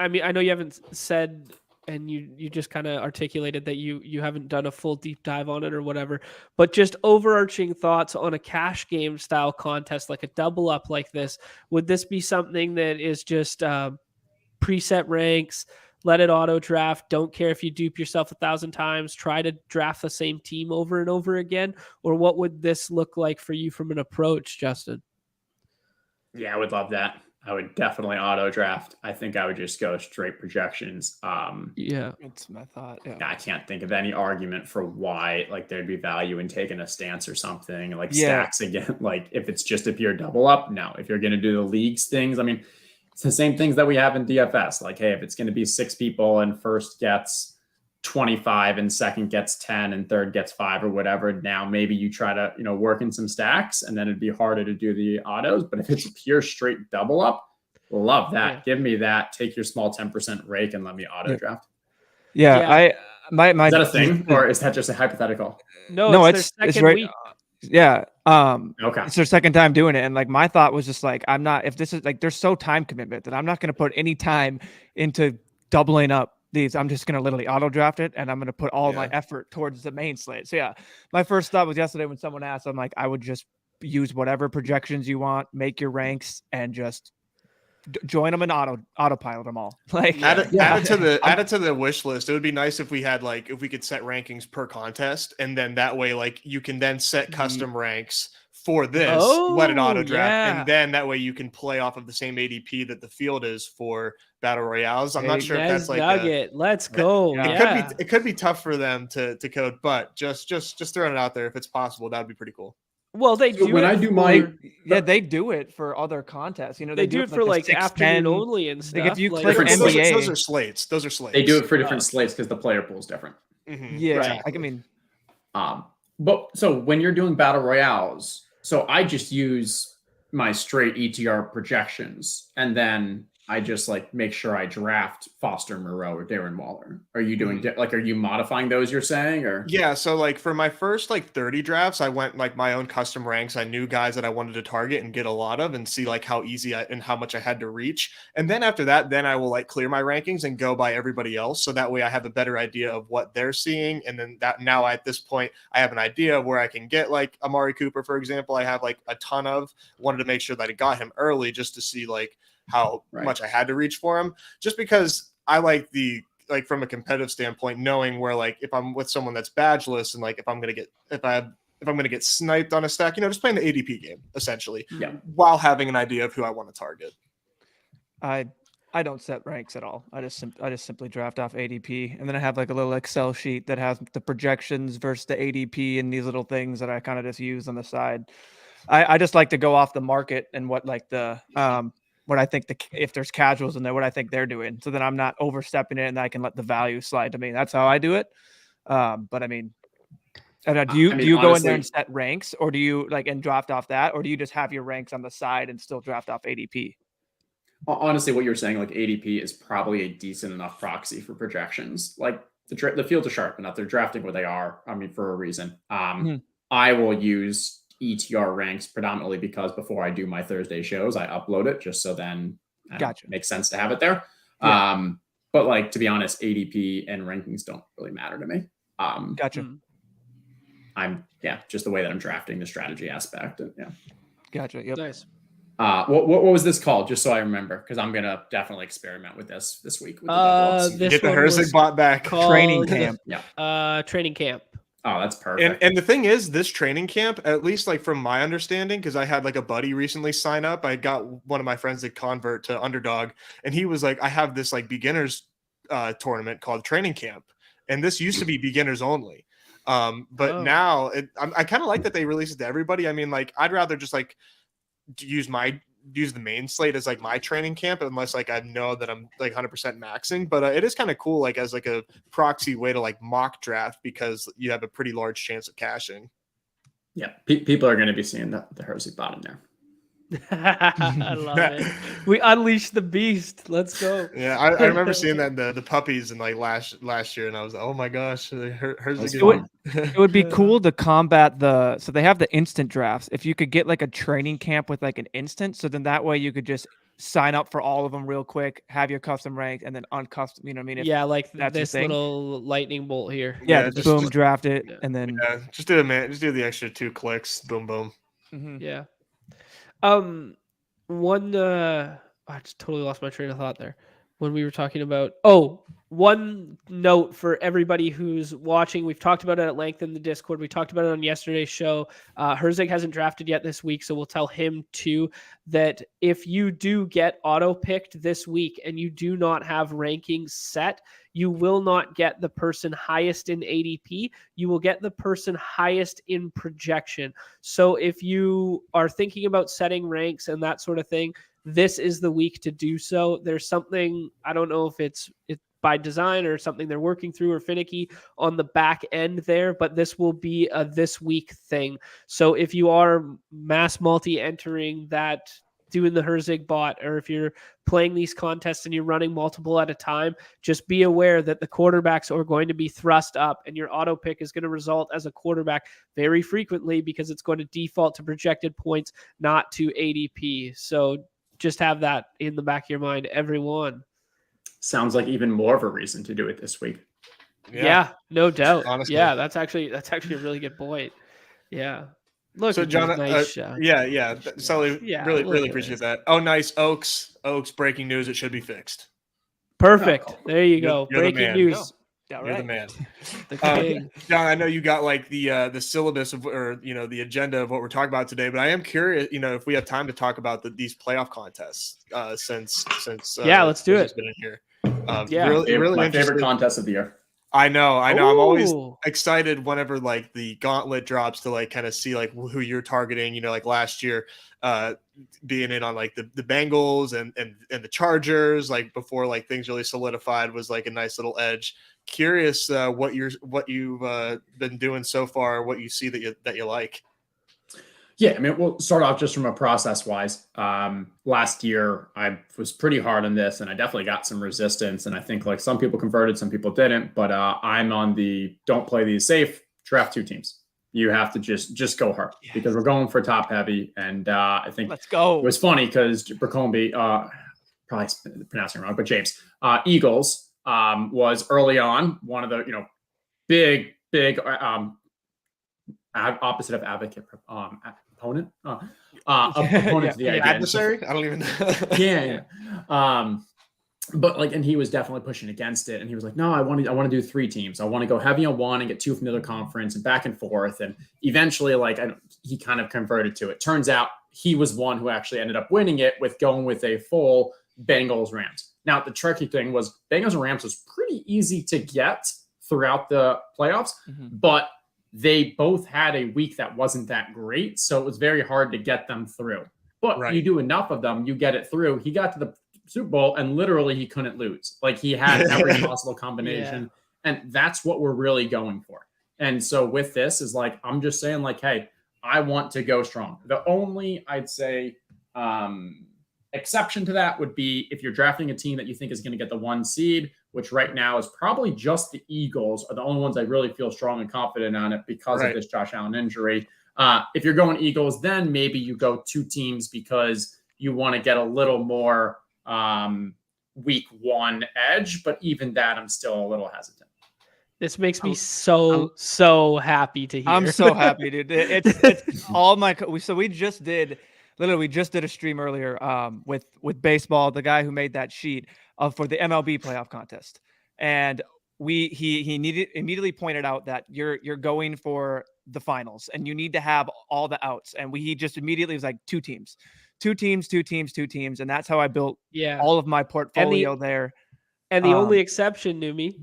mean, I know you haven't said. And you just kind of articulated that you haven't done a full deep dive on it or whatever, but just overarching thoughts on a cash game style contest, like a double up like this. Would this be something that is just preset ranks, let it auto draft, don't care if you dupe yourself 1,000 times, try to draft the same team over and over again? Or what would this look like for you from an approach, Justin? Yeah, I would love that. I would definitely auto draft. I think I would just go straight projections. Yeah, that's my thought. Yeah. I can't think of any argument for why like there'd be value in taking a stance or something like stacks again. Like if it's just a pure double up, no. If you're going to do the leagues things, I mean, it's the same things that we have in DFS. Like, hey, if it's going to be 6 people and first gets 25 and second gets 10 and third gets 5 or whatever, now maybe you try to work in some stacks, and then it'd be harder to do the autos. But if it's a pure straight double up, love that. Yeah. Give me that. Take your small 10% rake and let me auto draft. Yeah. My is that a thing, or is that just a hypothetical? No, it's their second week. Yeah. Okay. It's their second time doing it. And like my thought was just like, if this is like, there's so time commitment that I'm not going to put any time into doubling up these. I'm just going to literally auto draft it, and I'm going to put all my effort towards the main slate. So yeah, my first thought was yesterday when someone asked, I'm like, I would just use whatever projections you want, make your ranks, and just join them and autopilot them all. Like add it to the wish list. It would be nice if we had if we could set rankings per contest, and then that way like you can then set custom ranks for this, let it auto draft, and then that way you can play off of the same ADP that the field is for battle royales. I'm not sure if that's like nugget. Let's go. It could be tough for them to code, but just throwing it out there, if it's possible, that'd be pretty cool. Well, they do. When I do my they do it for other contests. They do it for like afternoon only and stuff. Like if you click NBA, those are slates. They do it for different slates because the player pool is different. Mm-hmm. Yeah, right. I mean, but so when you're doing battle royales, so I just use my straight ETR projections, and then I just like make sure I draft Foster Moreau or Darren Waller. Are you doing are you modifying those you're saying, or? Yeah. So like for my first 30 drafts, I went like my own custom ranks. I knew guys that I wanted to target and get a lot of and see like how easy and how much I had to reach. And then after that, then I will clear my rankings and go by everybody else. So that way I have a better idea of what they're seeing. And then that now at this point, I have an idea of where I can get like Amari Cooper, for example. I have a ton of, wanted to make sure that I got him early just to see how much I had to reach for him, just because I like from a competitive standpoint, knowing where if I'm with someone that's badgeless and if I'm going to get sniped on a stack, just playing the ADP game essentially, while having an idea of who I want to target. I don't set ranks at all. I just simply draft off ADP, and then I have a little Excel sheet that has the projections versus the ADP and these little things that I kind of just use on the side. I just like to go off the market and what what I think if there's casuals in there, what I think they're doing. So then I'm not overstepping it, and I can let the value slide to me. That's how I do it. But I mean, do you go honestly, in there and set ranks, or do you and draft off that, or do you just have your ranks on the side and still draft off ADP? Honestly, what you're saying, like ADP is probably a decent enough proxy for projections. Like the fields are sharp enough; they're drafting where they are. I mean, for a reason. I will use ETR ranks predominantly because before I do my Thursday shows, I upload it just so then it makes sense to have it there. Yeah. But like, to be honest, ADP and rankings don't really matter to me. Gotcha. I'm just the way that I'm drafting the strategy aspect. And, Gotcha. Yep. Nice. What was this called? Just so I remember, because I'm gonna definitely experiment with this week. With the get the Herzig bot back. Training camp. Training camp. Oh, that's perfect. And the thing is, this training camp, at least like from my understanding, because I had like a buddy recently sign up. I got one of my friends to convert to Underdog, and he was like, I have this like beginners tournament called Training Camp, and this used to be beginners only. But now I kind of like that they release it to everybody. I mean, like, I'd rather just like use the main slate as like my training camp, unless like I know that I'm like 100% maxing. But it is kind of cool, like as like a proxy way to like mock draft, because you have a pretty large chance of cashing. Yeah, people are going to be seeing the Herzig bot in there. I love it. We unleashed the beast. Let's go. Yeah, I remember seeing that in the puppies in like last year, and I was like, oh my gosh, it would be cool to combat so they have the instant drafts. If you could get like a training camp with like an instant, so then that way you could just sign up for all of them real quick, have your custom rank, and then uncustom. You know what I mean? Like that's this little lightning bolt here. Yeah, just draft it, and then just do the extra 2 clicks, boom, boom. Mm-hmm. Yeah. I just totally lost my train of thought there when we were talking about. One note for everybody who's watching. We've talked about it at length in the Discord. We talked about it on yesterday's show. Herzig hasn't drafted yet this week, so we'll tell him too that if you do get auto-picked this week and you do not have rankings set, you will not get the person highest in ADP. You will get the person highest in projection. So if you are thinking about setting ranks and that sort of thing, this is the week to do so. There's something, I don't know if it's by design or something they're working through or finicky on the back end there, but this will be a this week thing. So if you are mass multi-entering that, doing the Herzig bot, or if you're playing these contests and you're running multiple at a time, just be aware that the quarterbacks are going to be thrust up, and your auto pick is going to result as a quarterback very frequently because it's going to default to projected points, not to ADP. So just have that in the back of your mind, everyone. Sounds like even more of a reason to do it this week. Yeah, no doubt. Honestly. Yeah, that's actually a really good point. Yeah. Look, so John, nice Sully, really appreciate that. Oh, nice. Oaks, breaking news. It should be fixed. Perfect. There you go. You're breaking news. Yeah, You're the man. The king. John, I know you got like the syllabus of, or the agenda of what we're talking about today, but I am curious, if we have time to talk about these playoff contests since let's do it. Been in here. Really my favorite contest of the year. I know. I'm always excited whenever like the gauntlet drops to like kind of see like who you're targeting. Like last year, being in on like the Bengals and the Chargers, like before like things really solidified, was like a nice little edge. Curious what you've been doing so far, what you see that you like. Yeah, I mean, we'll start off just from a process wise. Last year, I was pretty hard on this, and I definitely got some resistance. And I think like some people converted, some people didn't. But I'm on the don't play these safe, draft 2 teams. You have to just go hard because we're going for top heavy. And I think let's go. It was funny because Bracombe, probably pronouncing it wrong, but James Eagles was early on one of the big opposite of advocate opponent opponent to the idea. Adversary. I don't even know. But like, and he was definitely pushing against it, and he was like, no, I want to do 3 teams. I want to go heavy on one and get 2 from the other conference, and back and forth. And eventually he kind of converted to it. Turns out he was one who actually ended up winning it with going with a full Bengals Rams. Now the tricky thing was Bengals and Rams was pretty easy to get throughout the playoffs, but they both had a week that wasn't that great. So it was very hard to get them through. But you do enough of them, you get it through. He got to the Super Bowl and literally he couldn't lose. Like he had every possible combination And that's what we're really going for. And so with this is like, I'm just saying like, hey, I want to go strong. The only, I'd say, exception to that would be if you're drafting a team that you think is going to get the 1 seed, which right now is probably just the Eagles are the only ones I really feel strong and confident on it because of this Josh Allen injury. If you're going Eagles, then maybe you go 2 teams because you want to get a little more week 1 edge. But even that, I'm still a little hesitant. This makes me so happy to hear. I'm so happy, dude. It's all my. We just did a stream earlier with baseball. The guy who made that sheet for the MLB playoff contest, and he immediately pointed out that you're going for the finals and you need to have all the outs. And he just immediately was like 2 teams, and that's how I built all of my portfolio there. And the only exception, Numi,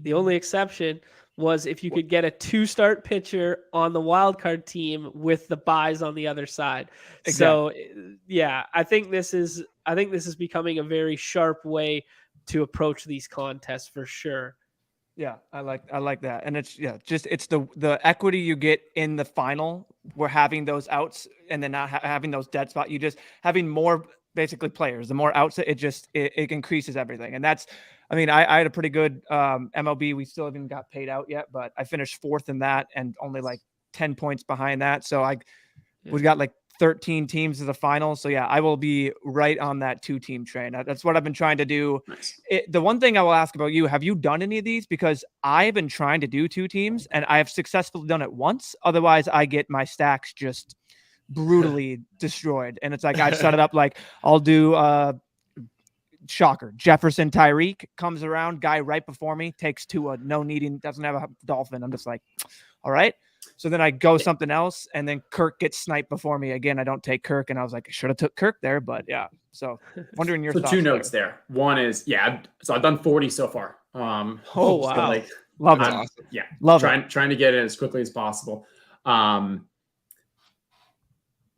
was if you could get a 2-start pitcher on the wild card team with the buys on the other side. Exactly. So yeah, I think this is becoming a very sharp way to approach these contests for sure. Yeah, I like that. And it's the equity you get in the final. We're having those outs and then not having those dead spots. You just having more basically players, the more outs, it increases everything. And that's, I mean, I had a pretty good MLB. We still haven't got paid out yet, but I finished 4th in that and only like 10 points behind that. So we got like 13 teams to the final. So yeah, I will be right on that 2-team train. That's what I've been trying to do. Nice. The one thing I will ask about you, have you done any of these? Because I've been trying to do 2 teams and I have successfully done it once. Otherwise I get my stacks just brutally destroyed. And it's like, I've set it up like I'll do shocker. Jefferson Tyreek comes around, guy right before me, takes 2, no needing, doesn't have a Dolphin. I'm just like, all right. So then I go something else, and then Kirk gets sniped before me. Again, I don't take Kirk, and I was like, I should have took Kirk there, but yeah. So wondering your thoughts. 2 notes there. One is, so I've done 40 so far. Wow. Love it. Awesome. Yeah. Love trying to get it as quickly as possible.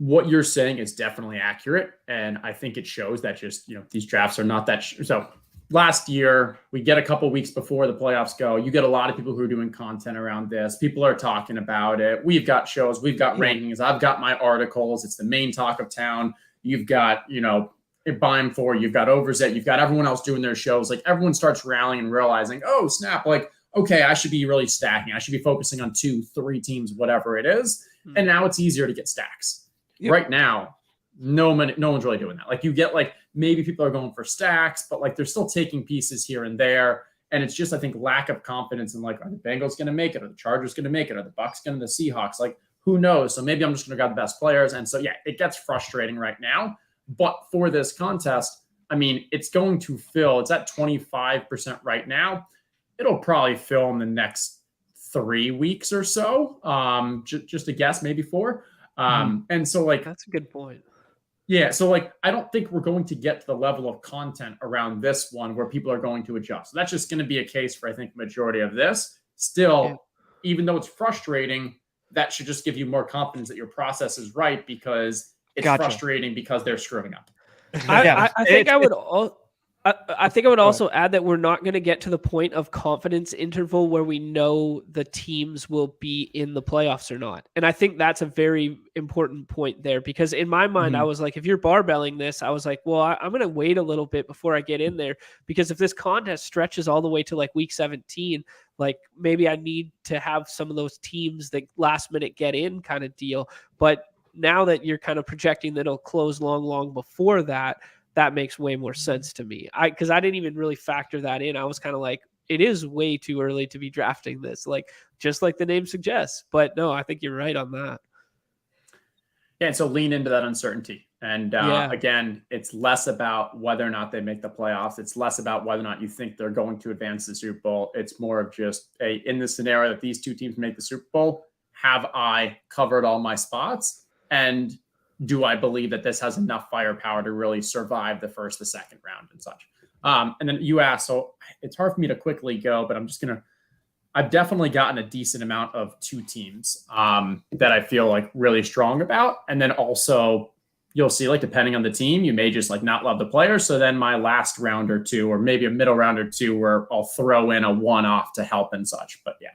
What you're saying is definitely accurate. And I think it shows that just, these drafts are not that. So last year, we get a couple weeks before the playoffs go. You get a lot of people who are doing content around this. People are talking about it. We've got shows. We've got rankings. I've got my articles. It's the main talk of town. You've got, Bime 4. You've got Overzet. You've got everyone else doing their shows. Like everyone starts rallying and realizing, oh, snap. Like, okay, I should be really stacking. I should be focusing on 2, 3 teams, whatever it is. And now it's easier to get stacks. Yep. Right now, no one's really doing that. Like you get like maybe people are going for stacks, but like they're still taking pieces here and there. And it's just, I think, lack of confidence in like, are the Bengals going to make it? Are the Chargers going to make it? Are the Bucs going to, the Seahawks? Like, who knows? So maybe I'm just going to grab the best players. And so, yeah, it gets frustrating right now. But for this contest, I mean, it's going to fill. It's at 25% right now. It'll probably fill in the next 3 weeks or so. Just a guess, maybe 4. And so like, that's a good point. Yeah. So like, I don't think we're going to get to the level of content around this one where people are going to adjust. So that's just going to be a case for, I think, majority of this. Still, even though it's frustrating, that should just give you more confidence that your process is right because it's frustrating because they're screwing up. I think I would also add that we're not going to get to the point of confidence interval where we know the teams will be in the playoffs or not. And I think that's a very important point there because in my mind, I was like, if you're barbelling this, I was like, well, I'm going to wait a little bit before I get in there because if this contest stretches all the way to like week 17, like maybe I need to have some of those teams that last minute get in kind of deal. But now that you're kind of projecting that it'll close long before that, that makes way more sense to me. Because I didn't even really factor that in. I was kind of like, it is way too early to be drafting this, like just like the name suggests. But no, I think you're right on that. Yeah, and so lean into that uncertainty. And again, it's less about whether or not they make the playoffs. It's less about whether or not you think they're going to advance the Super Bowl. It's more of just, hey, in the scenario that these 2 teams make the Super Bowl, have I covered all my spots? And do I believe that this has enough firepower to really survive the first, the second round and such? And then you asked, so it's hard for me to quickly go, but I've definitely gotten a decent amount of 2 teams that I feel like really strong about. And then also you'll see, like, depending on the team, you may just like not love the player. So then my last round or two, or maybe a middle round or two, where I'll throw in a one-off to help and such. But yeah.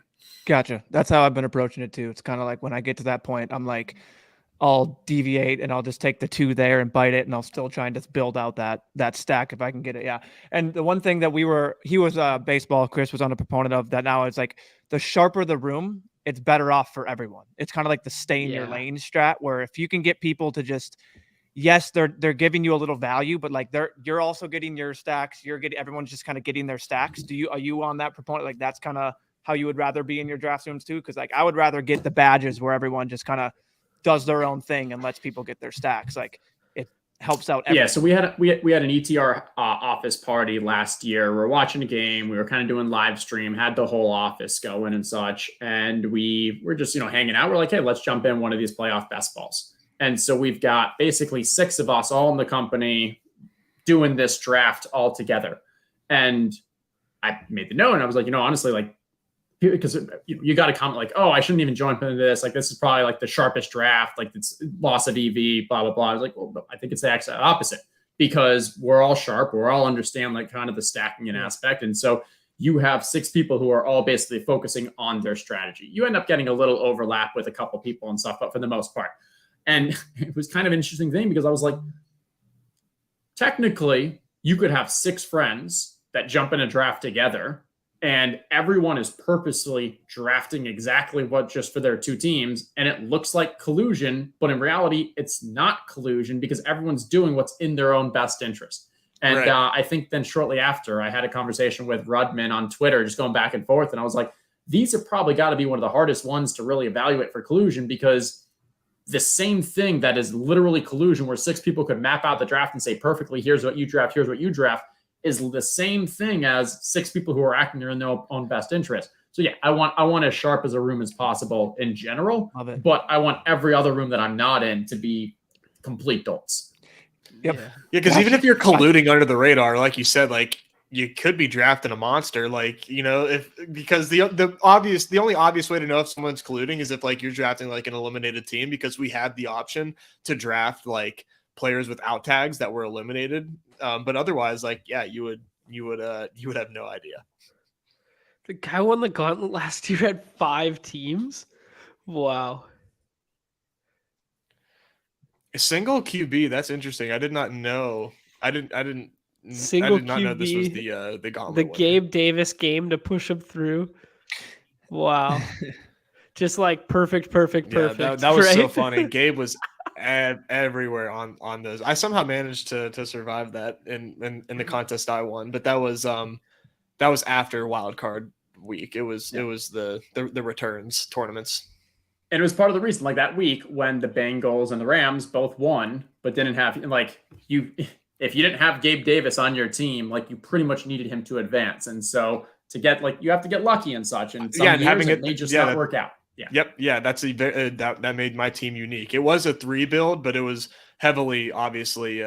Gotcha. That's how I've been approaching it too. It's kind of like when I get to that point, I'm like, I'll deviate and I'll just take the 2 there and bite it, and I'll still try and just build out that stack if I can get it. Yeah. And the one thing that he was baseball, Chris was on a proponent of that. Now it's like the sharper the room, it's better off for everyone. It's kind of like the stay in your lane strat, where if you can get people to just, yes, they're giving you a little value, but like you're also getting your stacks. Everyone's just kind of getting their stacks. Are you on that proponent? Like that's kind of how you would rather be in your draft rooms too? Because like I would rather get the badges where everyone just kind of does their own thing and lets people get their stacks. Like it helps out everyone. Yeah, so we had an ETR office party last year. We're watching a game. We were kind of doing live stream, had the whole office going and such. And we were just, hanging out. We're like, hey, let's jump in one of these playoff best balls. And so we've got basically 6 of us all in the company doing this draft all together. And I made the note and I was like, honestly, like, because you got to comment like, oh, I shouldn't even join into this. Like, this is probably like the sharpest draft. Like, it's loss of EV, blah, blah, blah. I was like, well, I think it's the exact opposite, because we're all sharp. We're all understand like kind of the stacking and aspect. And so you have 6 people who are all basically focusing on their strategy. You end up getting a little overlap with a couple people and stuff, but for the most part. And it was kind of an interesting thing, because I was like, technically, you could have 6 friends that jump in a draft together, and everyone is purposely drafting exactly what just for their 2 teams. And it looks like collusion, but in reality, it's not collusion, because everyone's doing what's in their own best interest. And Right. I think then shortly after, I had a conversation with Rudman on Twitter, just going back and forth. And I was like, these have probably got to be one of the hardest ones to really evaluate for collusion, because the same thing that is literally collusion, where 6 people could map out the draft and say perfectly, here's what you draft, here's what you draft, is the same thing as 6 people who are acting in their own best interest. So yeah, I want as sharp as a room as possible in general, but I want every other room that I'm not in to be complete dolts. Yep. Yeah, because even if you're colluding under the radar, like you said, like you could be drafting a monster, like because the only obvious way to know if someone's colluding is if like you're drafting like an eliminated team, because we had the option to draft like players with out tags that were eliminated. But otherwise, like, yeah, you would have no idea. The guy won the gauntlet last year at 5 teams. Wow. A single QB. That's interesting. I did not know. I did not QB, know this was the gauntlet. The Gabe Davis game to push him through. Wow. Just like perfect. That was so funny. Gabe was everywhere on those. I somehow managed to survive that in the contest I won, but that was after wild card week. It was the returns tournaments. And it was part of the reason, like that week when the Bengals and the Rams both won, but didn't have if you didn't have Gabe Davis on your team, like you pretty much needed him to advance. And so to get you have to get lucky and such. And some years it may just not work out. Yeah. Yep. Yeah. That's that made my team unique. It was a 3 build, but it was heavily, obviously,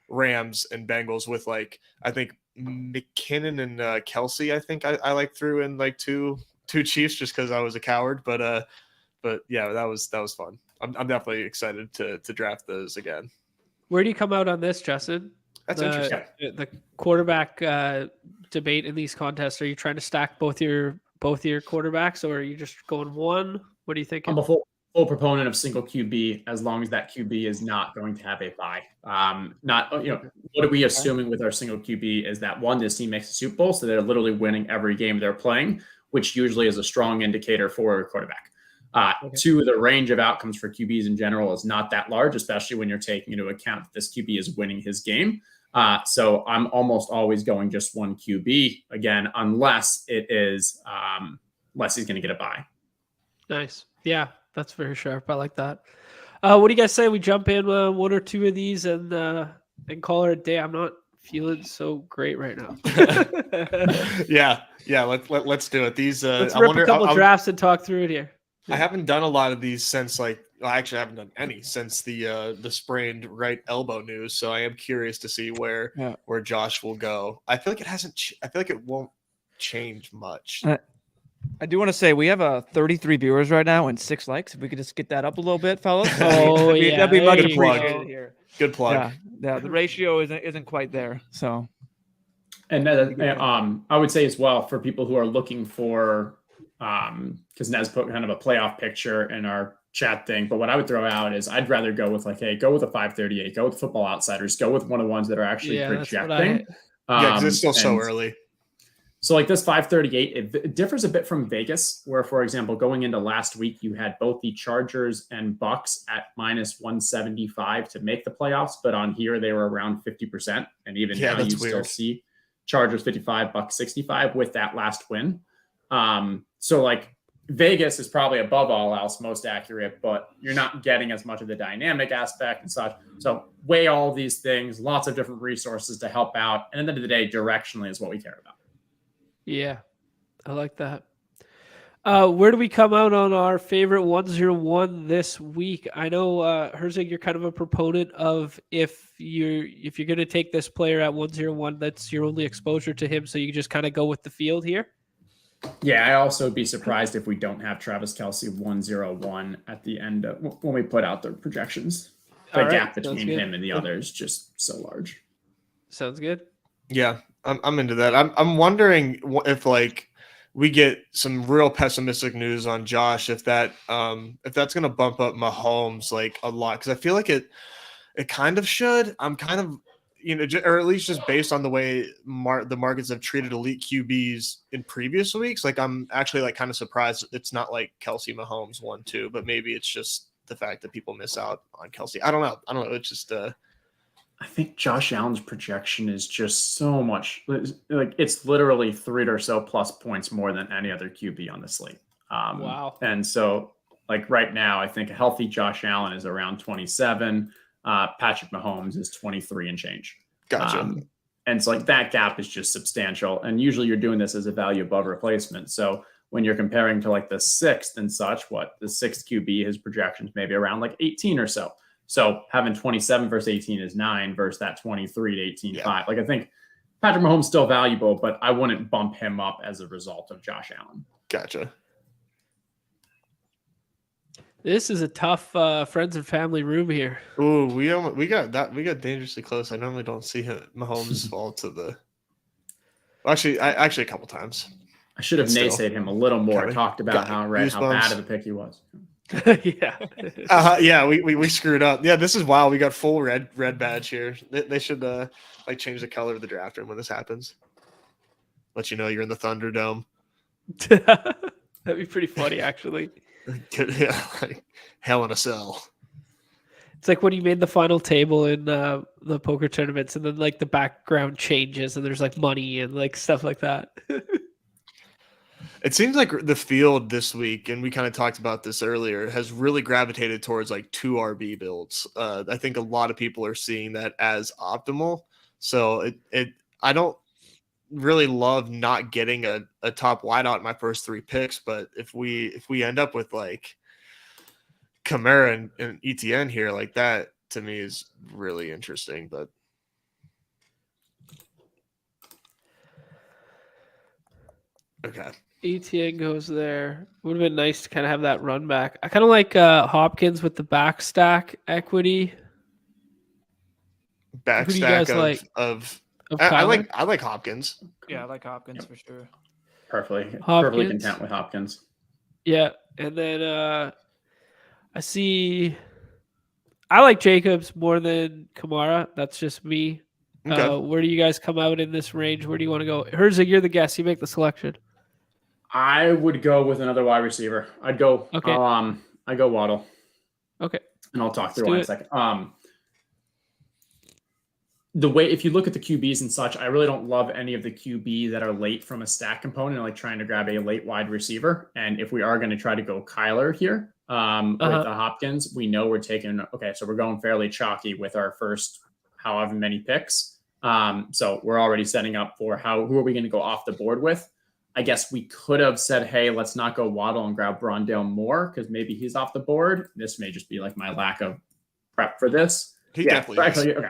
Rams and Bengals with like, I think McKinnon and Kelsey. I think I like threw in like two Chiefs just because I was a coward. But yeah, that was fun. I'm definitely excited to draft those again. Where do you come out on this, Justin? That's interesting. The quarterback debate in these contests. Are you trying to stack both your quarterbacks, or are you just going one? What do you think? I'm a full proponent of single QB, as long as that QB is not going to have a bye. What are we assuming with our single QB is that one, this team makes a Super Bowl, so they're literally winning every game they're playing, which usually is a strong indicator for a quarterback. 2, the range of outcomes for QBs in general is not that large, especially when you're taking into account that this QB is winning his game. So I'm almost always going just one QB again, unless it is unless he's going to get a bye. Nice. Yeah, that's very sharp. I like that. What do you guys say we jump in 1 or 2 of these and call it a day? I'm not feeling so great right now. yeah. Let's do it. These let's rip a couple drafts and talk through it here. I haven't done a lot of these since I actually haven't done any since the sprained right elbow news. So I am curious to see where Josh will go. I feel like it hasn't. I feel like it won't change much. I do want to say we have 33 viewers right now and 6 likes. If we could just get that up a little bit, fellas. Oh, yeah, that'd be much there you go. appreciated here. Good plug. Yeah, the ratio isn't quite there. So, And I would say as well for people who are looking for, because Nez put kind of a playoff picture in our chat thing, but what I would throw out is I'd rather go with like, hey, go with a 538, go with Football Outsiders, go with one of the ones that are actually projecting. Yeah, because it's still so early. So like this 538, it differs a bit from Vegas, where, for example, going into last week, you had both the Chargers and Bucks at minus 175 to make the playoffs. But on here, they were around 50%. And even now you still see Chargers 55, Bucks 65 with that last win. So like Vegas is probably above all else most accurate, but you're not getting as much of the dynamic aspect and such. So weigh all these things, lots of different resources to help out. And at the end of the day, directionally is what we care about. Yeah, I like that. Where do we come out on our favorite 101 this week? I know, Herzig, you're kind of a proponent of if you're going to take this player at 101, that's your only exposure to him, so you just kind of go with the field here. Yeah, I also would be surprised if we don't have Travis Kelce 101 at the end of when we put out the projections. The gap between him and the others just so large. Sounds good. Yeah, I'm into that. I'm wondering if like we get some real pessimistic news on Josh, if that's going to bump up Mahomes like a lot, because I feel like it kind of should. I'm kind of, or at least just based on the way the markets have treated elite QBs in previous weeks. Like I'm actually like kind of surprised it's not like Kelce Mahomes 1-2, but maybe it's just the fact that people miss out on Kelce. I don't know. It's just I think Josh Allen's projection is just so much, like it's literally 3 or so plus points more than any other QB on the slate. Wow. And so like right now, I think a healthy Josh Allen is around 27. Patrick Mahomes is 23 and change. Gotcha. And so like that gap is just substantial. And usually you're doing this as a value above replacement. So when you're comparing to like the 6th and such, the 6th QB, his projections maybe around like 18 or so. So having 27 versus 18 is 9 versus that 23 to 18, 5. Like I think Patrick Mahomes still valuable, but I wouldn't bump him up as a result of Josh Allen. Gotcha. This is a tough friends and family room here. Ooh, we got dangerously close. I normally don't see Mahomes fall to the. Actually, a couple times. I should have naysayed him a little more. Talked about how bad of a pick he was. Yeah. Yeah, we screwed up. Yeah, this is wild. We got full red badge here. They should like change the color of the draft room when this happens. Let you know you're in the Thunderdome. That'd be pretty funny, actually. Yeah, like Hell in a Cell. It's like when you made the final table in the poker tournaments, and then like the background changes, and there's like money and like stuff like that. It seems like the field this week, and we kind of talked about this earlier, has really gravitated towards like 2 RB builds. I think a lot of people are seeing that as optimal. So I don't really love not getting a top wideout in my first 3 picks, but if we end up with like Kamara and ETN here, like that to me is really interesting. But okay. ETN goes there. Would have been nice to kind of have that run back. I kind of like Hopkins with the back stack equity. Back stack of I like Hopkins. Yeah, I like Hopkins for sure. Perfectly content with Hopkins. Yeah, and then I like Jacobs more than Kamara. That's just me. Okay. Where do you guys come out in this range? Where do you want to go? Herzig, you're the guest. You make the selection. I would go with another wide receiver. I'd go. Okay. I go Waddle. Okay. And I'll talk through in a second. The way, if you look at the QBs and such, I really don't love any of the QB that are late from a stack component, like trying to grab a late wide receiver. And if we are going to try to go Kyler here with the Hopkins, we know we're taking, so we're going fairly chalky with our first however many picks. So we're already setting up for who are we going to go off the board with? I guess we could have said, hey, let's not go Waddle and grab Rondale Moore because maybe he's off the board. This may just be like my lack of prep for this. He definitely is. Okay.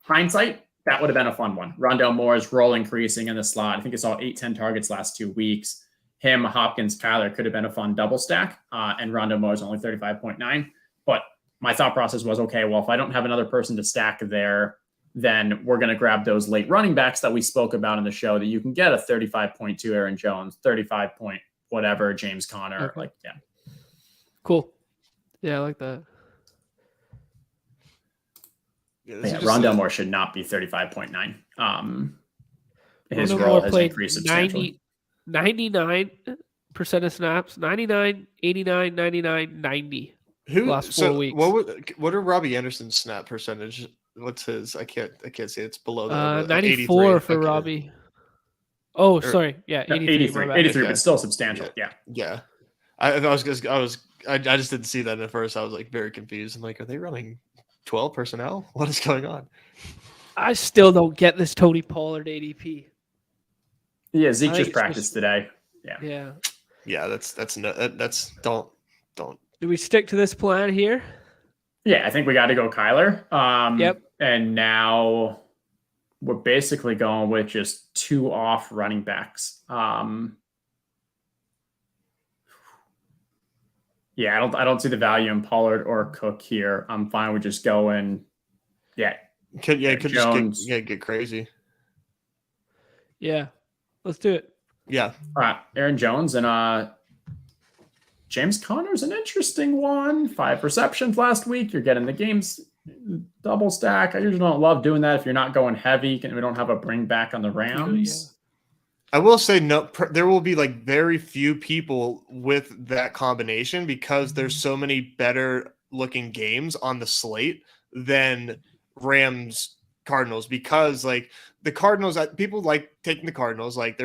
Hindsight, that would have been a fun one. Rondale Moore is role increasing in the slot. I think it's all 8-10 targets last 2 weeks. him, Hopkins, Kyler could have been a fun double stack, and Rondo Moore is only 35.9. But my thought process was, okay, well, if I don't have another person to stack there, then we're going to grab those late running backs that we spoke about in the show that you can get a 35.2 Aaron Jones, 35 point whatever James Conner. Okay. Like, yeah. Cool. Yeah, I like that. Yeah, Rondell Moore should not be 35.9. His Rondell role Moore has played increased substantially. 99% of snaps, 99, 89, 99, 90. Last 4 weeks. What are Robbie Anderson's snap percentage? What's his? I can't see. It's below that. 94 for Robbie. Oh, sorry. Yeah, 83. 83, Okay. but still substantial. Yeah. I just didn't see that at first. I was like very confused. I'm like, are they running 12 personnel? What is going on? I still don't get this Tony Pollard ADP. Yeah, Zeke just practiced today. Yeah. Yeah, that's don't. Do we stick to this plan here? Yeah, I think we got to go Kyler. Yep. And now we're basically going with just 2 off running backs. Yeah, I don't see the value in Pollard or Cook here. I'm fine with just going. Yeah. Could Jones. Just get crazy. Yeah. Let's do it. Yeah. All right. Aaron Jones and James Conner's an interesting one. 5 receptions last week. You're getting the games double stack. I usually don't love doing that if you're not going heavy and we don't have a bring back on the Rams. I will say there will be like very few people with that combination because there's so many better looking games on the slate than Rams Cardinals, because like the Cardinals, people like taking the Cardinals, like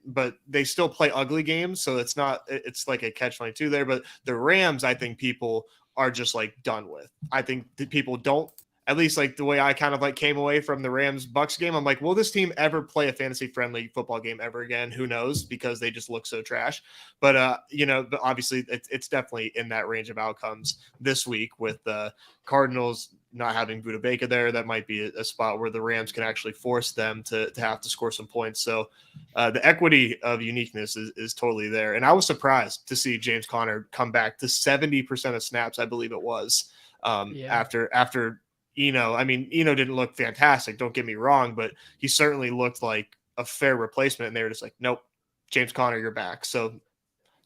but they still play ugly games. So it's like a catch-22 there, but the Rams, I think people are just like done with. I think that people don't, at least like the way I kind of like came away from the Rams Bucks game. I'm like, will this team ever play a fantasy friendly football game ever again? Who knows? Because they just look so trash. But but obviously it's definitely in that range of outcomes this week with the Cardinals not having Budda Baker there. That might be a spot where the Rams can actually force them to have to score some points. So the equity of uniqueness is totally there. And I was surprised to see James Conner come back to 70% of snaps, I believe it was, after Eno. I mean, Eno didn't look fantastic, don't get me wrong, but he certainly looked like a fair replacement. And they were just like, nope, James Conner, you're back. So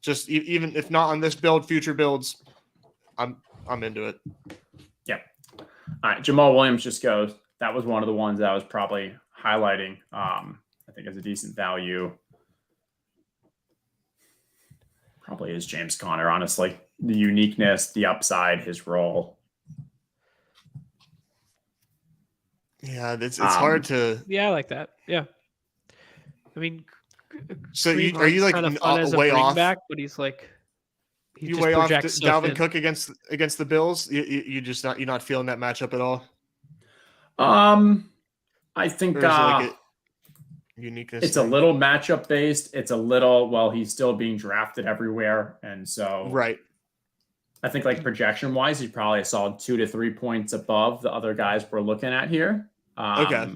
just even if not on this build, future builds, I'm into it. Yeah. All right. Jamal Williams just goes. That was one of the ones that I was probably highlighting. I think as a decent value. Probably is James Conner, honestly. The uniqueness, the upside, his role. Yeah, it's hard to. Yeah, I like that. Yeah, I mean, so are you like way off? Back, but he's like, you way off Dalvin Cook against the Bills. You just you're not feeling that matchup at all. I think like uniqueness. It's a little matchup based. It's a little he's still being drafted everywhere, and so right. I think like projection wise, he's probably a solid 2 to 3 points above the other guys we're looking at here. Okay.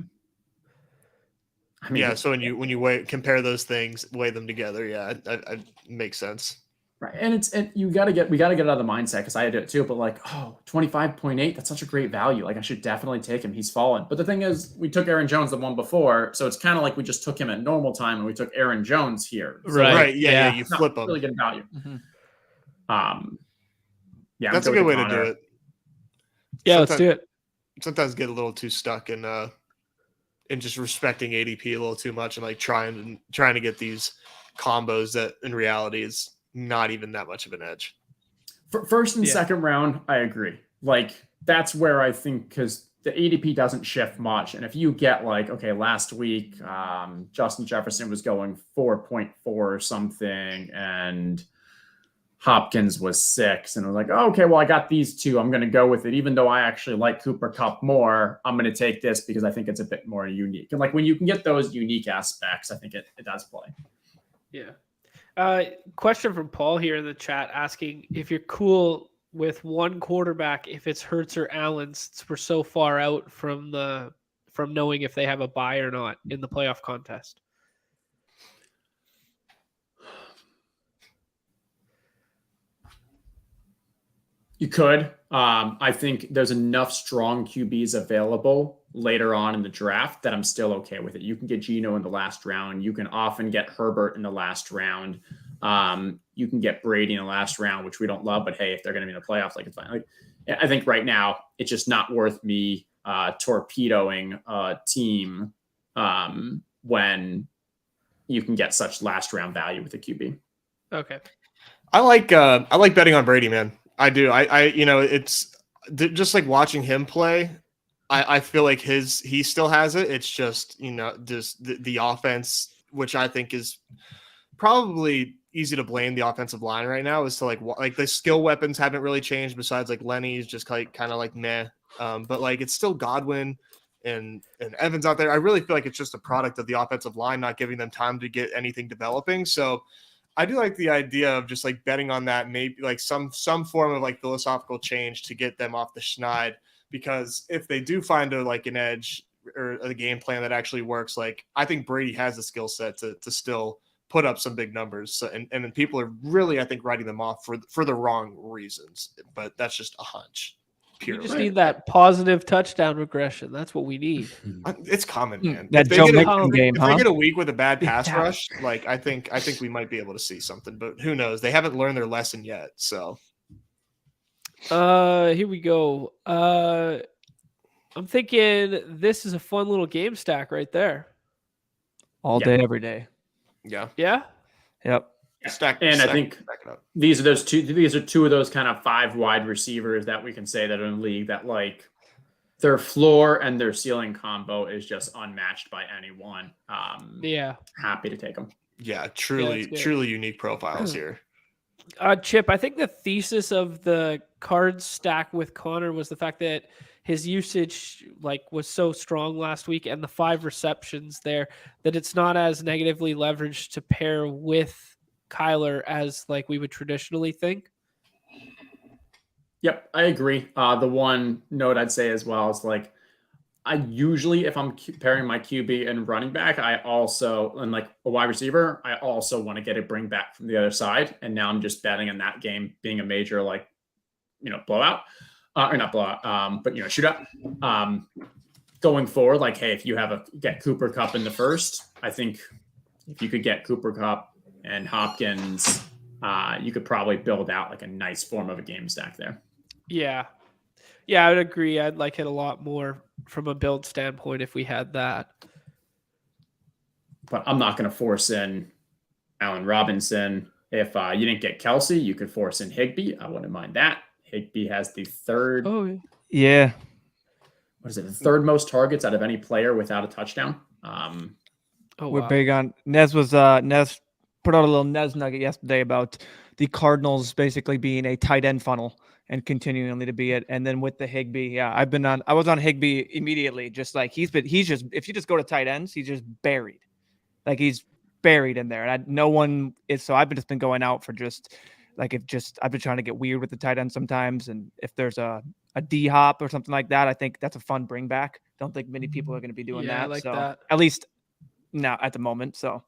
I mean, yeah. So when you compare those things, weigh them together, yeah, it makes sense. Right, and we got to get out of the mindset, because I had to do it too. But like, 25.8, that's such a great value. Like, I should definitely take him. He's fallen. But the thing is, we took Aaron Jones the one before, so it's kind of like we just took him at normal time and we took Aaron Jones here. So right. Yeah. You flip them. Really good value. Mm-hmm. Yeah, that's a good way to do it. Yeah, let's do it. Sometimes get a little too stuck in just respecting ADP a little too much and like trying to get these combos that in reality is not even that much of an edge. For first and second round, I agree. Like, that's where I think, because the ADP doesn't shift much. And if you get like, okay, last week, Justin Jefferson was going 4.4 or something, and Hopkins was 6, and I was like, okay, well, I got these two. I'm going to go with it. Even though I actually like Cooper Kupp more, I'm going to take this because I think it's a bit more unique. And like, when you can get those unique aspects, I think it does play. Yeah. Question from Paul here in the chat asking if you're cool with one quarterback if it's Hurts or Allen, since we're so far out from knowing if they have a bye or not in the playoff contest. You could. I think there's enough strong QBs available later on in the draft that I'm still okay with it. You can get Geno in the last round. You can often get Herbert in the last round. You can get Brady in the last round, which we don't love, but hey, if they're going to be in the playoffs, like it's fine. Like, I think right now it's just not worth me torpedoing a team when you can get such last round value with a QB. Okay. I like betting on Brady, man. I do. It's just like watching him play. I feel like he still has it. It's just, just the offense, which I think is probably easy to blame the offensive line right now, is to like the skill weapons haven't really changed besides like Lenny's just kind of like meh. But like it's still Godwin and Evans out there. I really feel like it's just a product of the offensive line not giving them time to get anything developing. So I do like the idea of just like betting on that, maybe like some form of like philosophical change to get them off the schneid, because if they do find an edge or a game plan that actually works, like I think Brady has the skill set to still put up some big numbers. So, and people are really, I think, writing them off for the wrong reasons, but that's just a hunch. We just need that positive touchdown regression. That's what we need. It's common, man. That Joe Mixon game, if they get a week with a bad pass rush, like I think we might be able to see something, but who knows? They haven't learned their lesson yet. So, here we go. I'm thinking this is a fun little game stack right there. All day, every day. Yeah. Yeah. Yep. I think these are two of those kind of 5 wide receivers that we can say that are in the league that like their floor and their ceiling combo is just unmatched by anyone. Happy to take them. Yeah, truly unique profiles here. Chip, I think the thesis of the card stack with Connor was the fact that his usage was so strong last week, and the 5 receptions there, that it's not as negatively leveraged to pair with Kyler as we would traditionally think. Yep, I agree. The one note I'd say as well is I usually, if I'm pairing my QB and running back, I also, and a wide receiver, I also want to get a bring back from the other side. And now I'm just betting on that game being a major blowout, or not blowout, but shootout. Going forward, hey, if you get Cooper Kupp in the first, I think if you could get Cooper Kupp and Hopkins, you could probably build out a nice form of a game stack there. Yeah, I would agree. I'd like it a lot more from a build standpoint if we had that. But I'm not going to force in Allen Robinson. If you didn't get Kelsey, you could force in Higbee. I wouldn't mind that. Higbee has the third. Oh, yeah. What is it? The third most targets out of any player without a touchdown. We're big on Nez put out a little Nez nugget yesterday about the Cardinals basically being a tight end funnel and continuing to be it. And then with the Higbee, I was on Higbee immediately. Just if you just go to tight ends, he's just buried. He's buried in there. And no one is. So I've just been going out for I've been trying to get weird with the tight end sometimes. And if there's a D hop or something like that, I think that's a fun bring back. Don't think many people are going to be doing that. That. At least not at the moment. So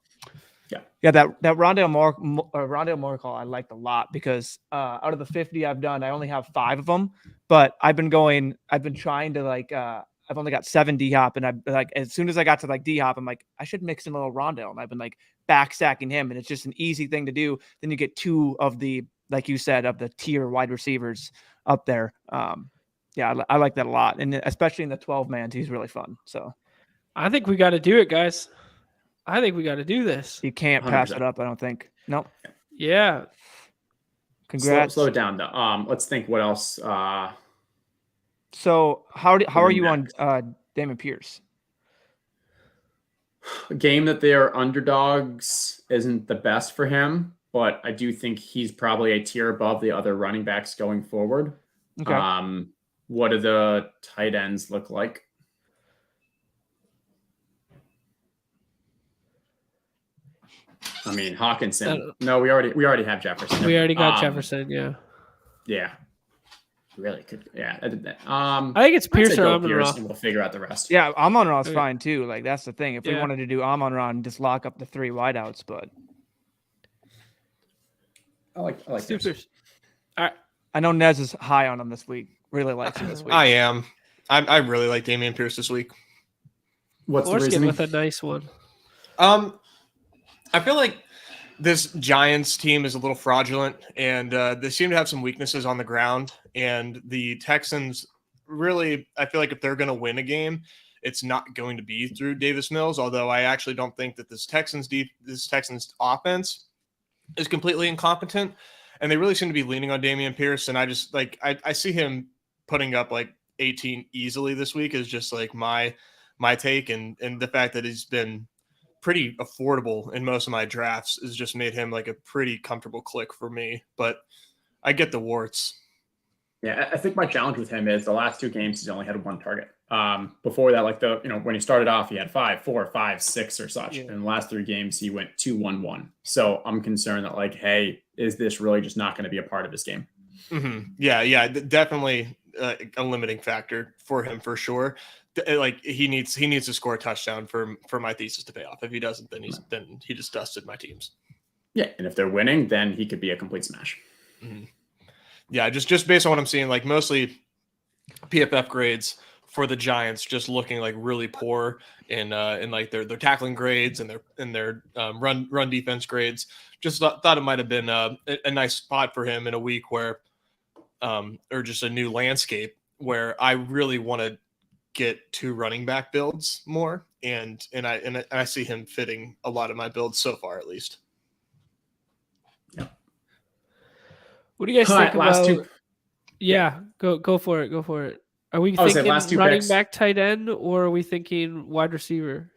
that Rondale Moore call I liked a lot because out of the 50 I've done, I only have 5 of them, but I've been trying to I've only got 7 D hop, and I as soon as I got to D hop, I'm I should mix in a little Rondale, and I've been back stacking him, and it's just an easy thing to do. Then you get 2 of the, like you said, of the tier wide receivers up there. I like that a lot, and especially in the 12-man, he's really fun. So I think we got to do it, guys. I think we got to do this. You can't 100%. Pass it up, I don't think. Nope. Yeah. Congrats. Slow it down though. Let's think what else. So how are you on Damon Pierce? A game that they are underdogs isn't the best for him, but I do think he's probably a tier above the other running backs going forward. Okay. What do the tight ends look like? I mean, Hawkinson. No, we already have Jefferson. We already got Jefferson. Yeah. Yeah. Really could. Yeah. I think it's Pierce or Amon-Ra. We'll figure out the rest. Yeah, Amon-Ra is fine too. That's the thing. If we wanted to do Amon-Ra and just lock up the 3 wideouts, but I like Pierce. All right. I know Nez is high on him this week. Really likes him this week. I am. I really like Dameon Pierce this week. What's the Forskin reasoning? with a nice one. I feel like this Giants team is a little fraudulent, and they seem to have some weaknesses on the ground. And the Texans really, I feel like if they're going to win a game, it's not going to be through Davis Mills. Although I actually don't think that this Texans offense is completely incompetent, and they really seem to be leaning on Dameon Pierce. And I just I see him putting up like 18 easily this week is just like my take, and the fact that he's been pretty affordable in most of my drafts has just made him like a pretty comfortable click for me. But I get the warts. Yeah, I think my challenge with him is the last 2 games he's only had 1 target. Before that, like when he started off, he had 5, 4, 5, 6 or such. And in the last 3 games, he went 2, 1, 1. So I'm concerned that like, hey, is this really just not going to be a part of his game? Mm-hmm. Yeah, definitely a limiting factor for him for sure. Like he needs to score a touchdown for my thesis to pay off. If he doesn't, then he just dusted my teams. Yeah, and if they're winning, then he could be a complete smash. Mm-hmm. Yeah, just based on what I'm seeing, like mostly PFF grades for the Giants just looking like really poor in like their tackling grades and their run defense grades. Just thought it might have been a nice spot for him in a week where or just a new landscape where I really want to get 2 running back builds more, and I see him fitting a lot of my builds so far, at least. Yeah. What do you guys think about last 2? Yeah, go for it. Go for it. Are we thinking last 2 running picks. back, tight end, or are we thinking wide receiver?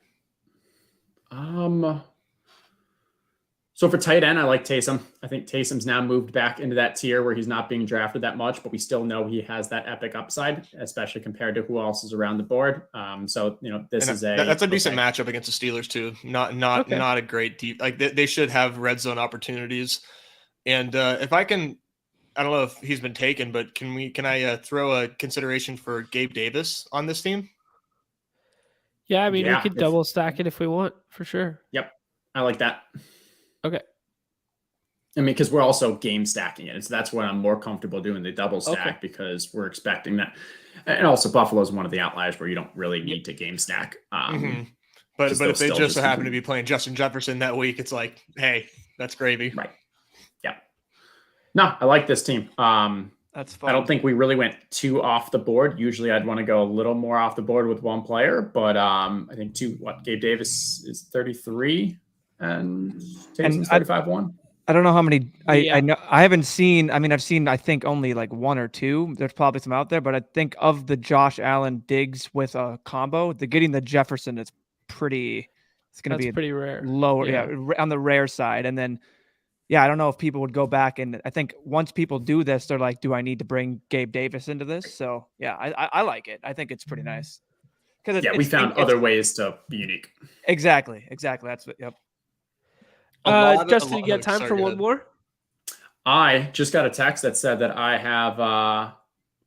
So for tight end, I like Taysom. I think Taysom's now moved back into that tier where he's not being drafted that much, but we still know he has that epic upside, especially compared to who else is around the board. So that's a decent matchup against the Steelers too. Not a great deep, like they should have red zone opportunities. And if I can, I don't know if he's been taken, but can I throw a consideration for Gabe Davis on this team? Yeah, I mean we could double stack it if we want, for sure. Yep, I like that. Okay. I mean, because we're also game stacking it. So that's what I'm more comfortable doing, the double stack, because we're expecting that. And also Buffalo's one of the outliers where you don't really need to game stack. But if they just so happen to be playing Justin Jefferson that week, it's like, hey, that's gravy. Right. Yeah. No, I like this team. That's fun. I don't think we really went too off the board. Usually I'd want to go a little more off the board with one player, but I think Gabe Davis is 33 and Taysom's 35-1. I don't know how many I know. I haven't seen. I mean, I've seen. I think only like 1 or 2. There's probably some out there, but I think of the Josh Allen Diggs with a combo, getting the Jefferson is pretty. It's going to be pretty rare. Lower, on the rare side. And then, I don't know if people would go back, and I think once people do this, they're like, "Do I need to bring Gabe Davis into this?" So I like it. I think it's pretty nice because we found other ways to be unique. Exactly. That's what. Yep. Justin, you got time for one more? I just got a text that said that I have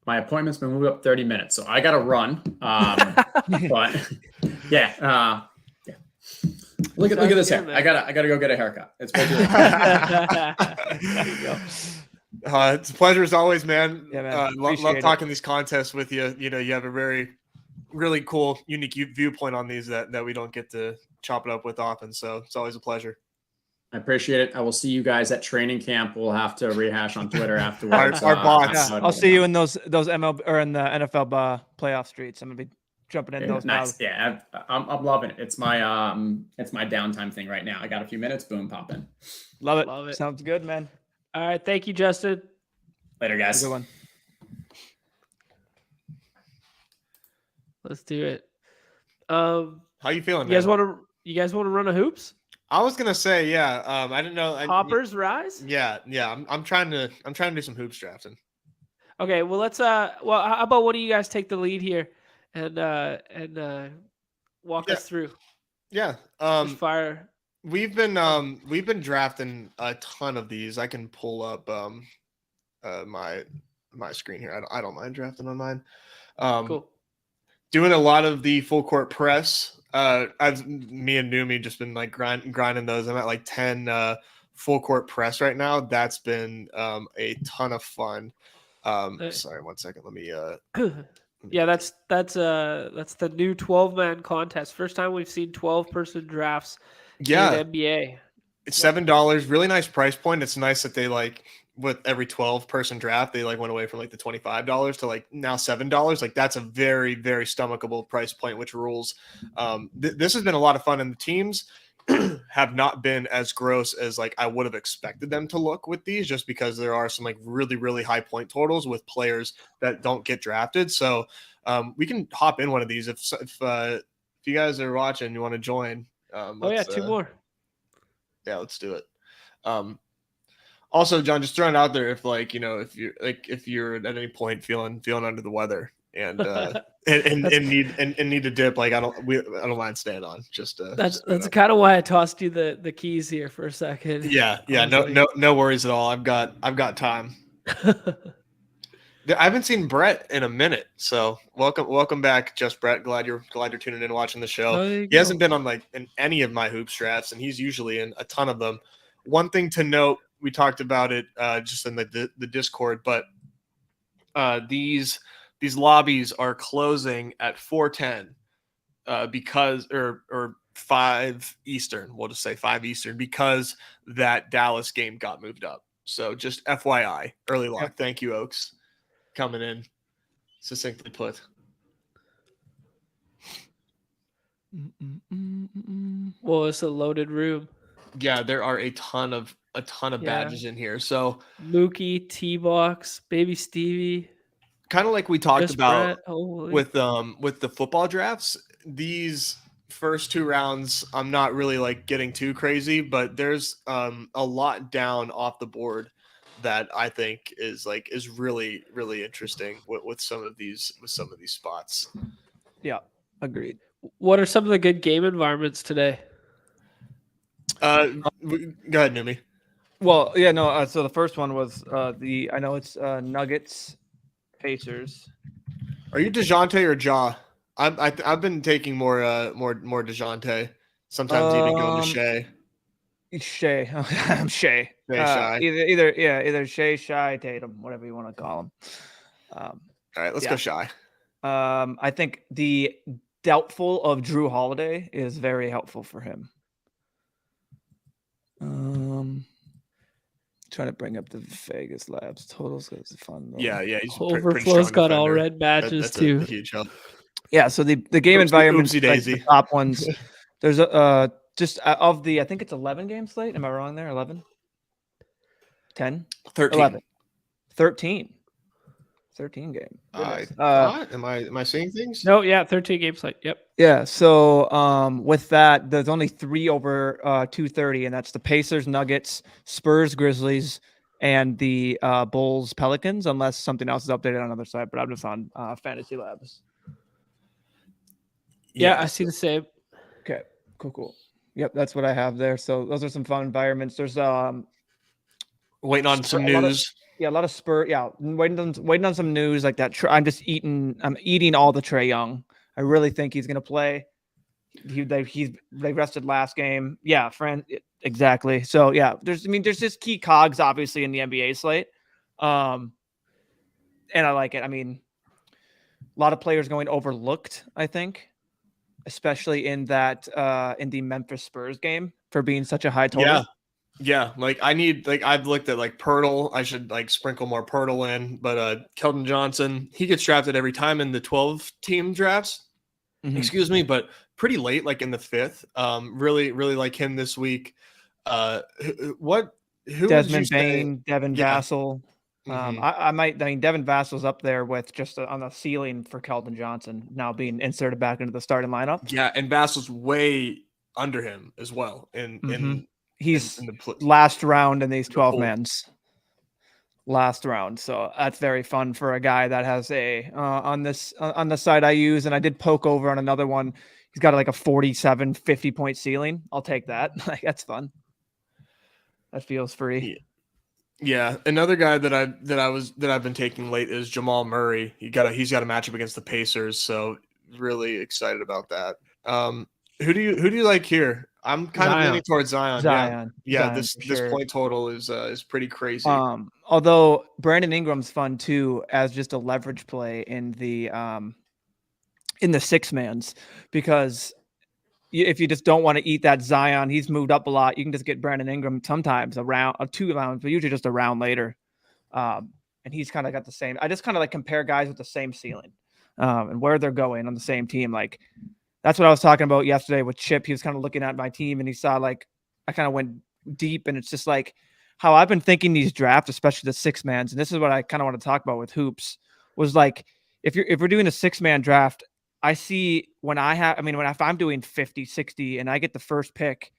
my appointment's been moved up 30 minutes, so I got to run. But Look at this hair. Man. I gotta go get a haircut. It's way too late. It's a pleasure as always, man. Yeah, man. Love talking these contests with you. You know, you have a really cool, unique viewpoint on these that we don't get to chop it up with often. So it's always a pleasure. I appreciate it. I will see you guys at training camp. We'll have to rehash on Twitter afterwards. our bots. I'll see you in those MLB or in the NFL playoff streets. I'm gonna be jumping in those. Nice. Yeah, I'm loving it. It's my downtime thing right now. I got a few minutes. Boom, pop in. Love it. Sounds good, man. All right, thank you, Justin. Later, guys. Have a good one. Let's do it. How you feeling? You guys want to run a hoops? I was gonna say, yeah. I didn't know. Hoppers rise. Yeah. I'm trying to do some hoops drafting. Okay, well let's. How about one of you guys take the lead here, and walk us through. Yeah. Fire. We've been drafting a ton of these. I can pull up my screen here. I don't mind drafting on mine. Cool. Doing a lot of the full court press. Me and Numi just been like grinding those. I'm at like 10 full court press right now. That's been a ton of fun. Sorry, 1 second. Let me. Yeah, that's the new 12-man contest. First time we've seen 12-person drafts in NBA. It's $7. Really nice price point. It's nice that they with every 12-person draft, they went away from the $25 to now $7. That's a very, very stomachable price point, which rules. This has been a lot of fun, and the teams have not been as gross as I would have expected them to look with these, just because there are some really, really high point totals with players that don't get drafted. So we can hop in one of these if you guys are watching, you want to join. Two more. Yeah, let's do it. Also, John, just throwing it out there, if if you're at any point feeling under the weather and need to dip, I don't mind staying on. Just that's kind of why I tossed you the keys here for a second. Yeah, no worries at all. I've got time. I haven't seen Brett in a minute, so welcome back, Just Brett. Glad you're tuning in and watching the show. He hasn't been on in any of my hoops drafts, and he's usually in a ton of them. One thing to note, we talked about it just in the Discord, but these lobbies are closing at 4:10 because or 5 Eastern. We'll just say 5 Eastern because that Dallas game got moved up. So just FYI, early lock. Yep. Thank you, Oaks. Coming in, succinctly put. Well, it's a loaded room. Yeah, there are a ton of badges in here. So Mookie, T-Box, Baby Stevie. Kind of like we talked about with the football drafts. These first 2 rounds, I'm not really getting too crazy, but there's a lot down off the board that I think is really, really interesting with some of these spots. Yeah, agreed. What are some of the good game environments today? Go ahead, Numi. Well, yeah, no. So the first one was I know it's Nuggets, Pacers. Are you DeJounte or Ja? I've been taking more DeJounte. Sometimes even going to Shea. Shea. I'm Shea. Shy. Either Shea, Shy, Tatum, whatever you want to call them. All right, let's go Shy. I think the doubtful of Drew Holiday is very helpful for him. Trying to bring up the Vegas Labs totals because it's fun. Though. Yeah, he's Overflow's got all red badges too. A huge help. Yeah, so the game environment, the top ones. There's just of the, I think it's 11 game slate. Am I wrong there? 11? 10? 13. 11. 13. 13 game. Am I seeing things? No, yeah, 13 game slate. Yep. Yeah, so with that, there's only 3 over 230, and that's the Pacers, Nuggets, Spurs, Grizzlies, and the Bulls, Pelicans, unless something else is updated on another side. But I'm just on Fantasy Labs. Yeah, I see the same. Okay, cool. Yep, that's what I have there. So those are some fun environments. There's waiting on some news. A lot of Spurs. Yeah, waiting on some news like that. I'm eating all the Trae Young. I really think he's gonna play. They rested last game. Yeah, friend, exactly. So yeah, there's just key cogs obviously in the NBA slate. And I like it. I mean, a lot of players going overlooked, I think, especially in the Memphis Spurs game for being such a high total. Yeah. I've looked at Pirtle. I should sprinkle more Pirtle in, but Keldon Johnson, he gets drafted every time in the 12 team drafts. Mm-hmm. Excuse me, but pretty late, in the 5th. Really, really like him this week. Who Desmond Bain, Devin Vassell. Mm-hmm. Devin Vassal's up there with just on the ceiling for Keldon Johnson now being inserted back into the starting lineup. Yeah, and Vassal's way under him as well. He's last round in these 12 mans. Last round, so that's very fun for a guy that has on the side I use, and I did poke over on another one. He's got a 47, 50 point ceiling. I'll take that. That's fun. That feels free. Yeah, another guy that I've been taking late is Jamal Murray. He's got a matchup against the Pacers, so really excited about that. Who do you like here? I'm kind of leaning towards Zion. Zion. Yeah, this point total is pretty crazy. although Brandon Ingram's fun too as just a leverage play in the 6-mans, because if you just don't want to eat that Zion, he's moved up a lot. You can just get Brandon Ingram sometimes around 2 rounds, but usually just a round later. And he's kind of got the same. I just kind of like compare guys with the same ceiling and where they're going on the same team. Like that's what I was talking about yesterday with Chip. He was kind of looking at my team and he saw like I kind of went deep, and it's just like how I've been thinking these drafts, especially the 6-mans. And this is what I kind of want to talk about with hoops was like if we're doing a 6-man draft. I see if I'm doing 50, 60 and I get the first pick,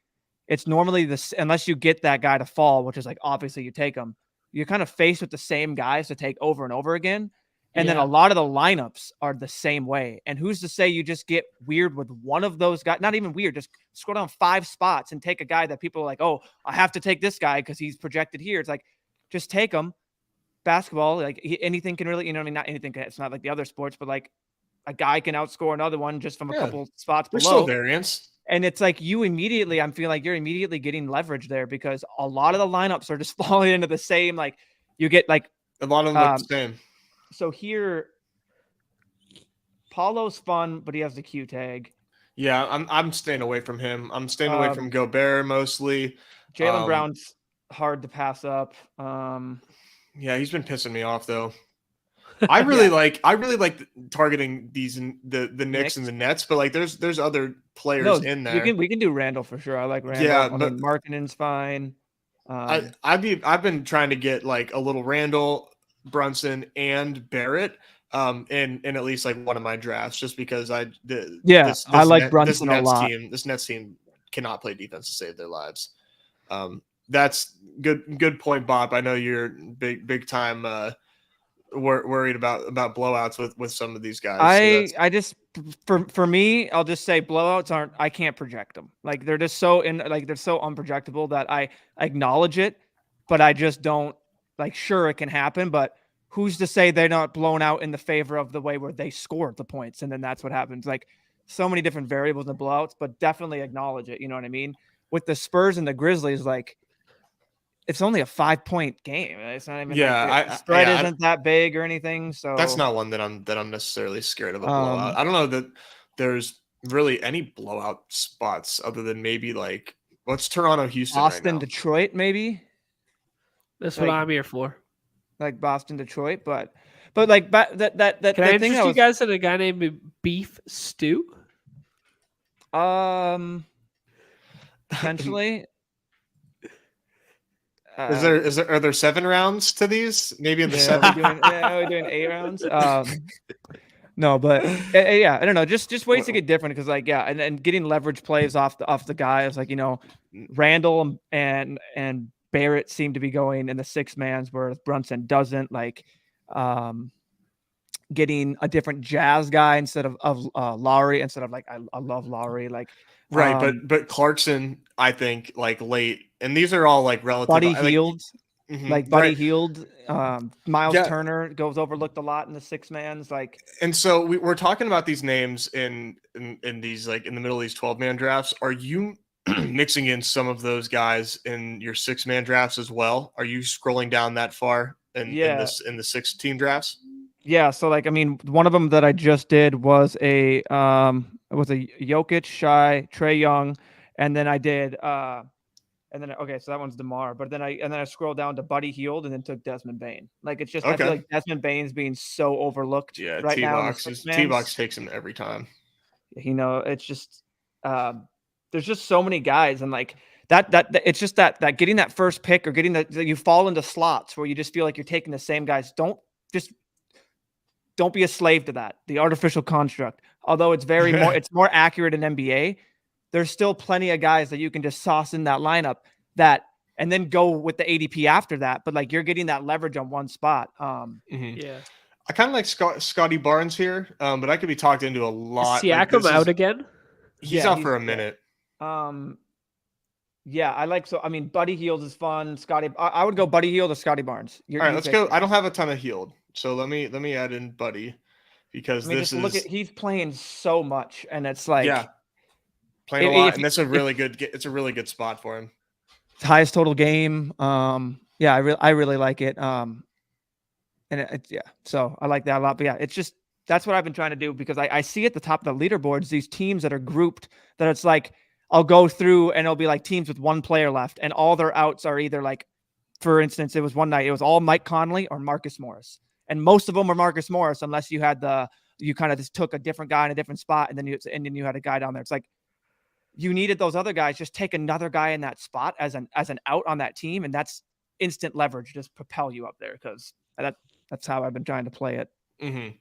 it's normally this, unless you get that guy to fall, which is like, obviously you take them, you're kind of faced with the same guys to take over and over again. And then a lot of the lineups are the same way. And who's to say you just get weird with one of those guys? Not even weird, just scroll down 5 spots and take a guy that people are like, oh, I have to take this guy because he's projected here. It's like, just take him. Basketball, like anything can really, not anything. It's not like the other sports, but like, a guy can outscore another one just from a couple spots below. There's still variance. And it's like I'm feeling like you're immediately getting leverage there because a lot of the lineups are just falling into the same, like you get like a lot of them look the same. So here, Paulo's fun, but he has the Q tag. Yeah, I'm staying away from him. I'm staying away from Gobert mostly. Jaylen Brown's hard to pass up. Yeah, he's been pissing me off though. I really like targeting these the Knicks and the Nets, but like there's other players in there. We can do Randall for sure. I like Randall. Yeah, but Markkanen's fine. I've been trying to get like a little Randall, Brunson, and Barrett in at least like one of my drafts, just because I like Brunson a lot. This Nets team cannot play defense to save their lives. That's good point, Bob. I know you're big time worried about blowouts with some of these guys. I just for me, I'll just say blowouts I can't project them. Like they're just they're so unprojectable that I acknowledge it, but I just don't sure it can happen, but who's to say they're not blown out in the favor of the way where they scored the points and then that's what happens. Like so many different variables in the blowouts, but definitely acknowledge it. You know what I mean? With the Spurs and the Grizzlies, like it's only a 5-point game. It's not even the spread isn't that big or anything. So that's not one that I'm necessarily scared of a blowout. I don't know that there's really any blowout spots other than maybe like what's Toronto, Houston, Boston, right now? Detroit, maybe. That's what I'm here for. Like Boston, Detroit, but like that. Can I interest you guys in a guy named Beef Stew? Potentially. Are there 7 rounds to these? Maybe in the 7. We're doing 8 rounds. No, but I don't know. Just ways to get different because and getting leverage plays off the guys like Randall and Barrett seem to be going in the 6-mans, whereas Brunson doesn't. Like getting a different Jazz guy instead of Lowry instead of I love Lowry right, but Clarkson I think late. And these are all relative. Buddy Hield, Buddy Hield, Miles Turner goes overlooked a lot in the 6-mans. And so we're talking about these names in these in the middle of these 12-man drafts. Are you mixing in some of those guys in your 6-man drafts as well? Are you scrolling down that far in the 6-team drafts? Yeah. So one of them that I just did was a Jokic, Shai, Trae Young, and then I did. So that one's DeMar, but then I scrolled down to Buddy Hield and then took Desmond Bane. It's just I feel like Desmond Bane's being so overlooked right now. T-Box takes him every time. It's just there's just so many guys and that it's just that getting that first pick or getting that you fall into slots where you just feel like you're taking the same guys. Don't be a slave to that. The artificial construct, although it's it's more accurate in NBA. There's still plenty of guys that you can just sauce in that lineup and then go with the ADP after that. But you're getting that leverage on one spot. Yeah. I kind of like Scotty Barnes here, but I could be talked into a lot. Is Siakam out again? He's out for a minute. Yeah, Buddy Hield is fun. I would go Buddy Hield or Scotty Barnes. All right, let's go. I don't have a ton of Hield, so let me add in Buddy because he's playing so much, and it's playing a lot, and that's a really good. It's a really good spot for him. Highest total game. Yeah, I really like it. Yeah, so I like that a lot. But yeah, it's just that's what I've been trying to do because I see at the top of the leaderboards these teams that are grouped that it's like I'll go through and it'll be like teams with one player left and all their outs are either like, for instance, it was one night it was all Mike Conley or Marcus Morris, and most of them were Marcus Morris unless you had you kind of just took a different guy in a different spot and then you had a guy down there. It's like you needed those other guys. Just take another guy in that spot as an out on that team, and that's instant leverage. Just propel you up there because that's how I've been trying to play it. Mm-hmm.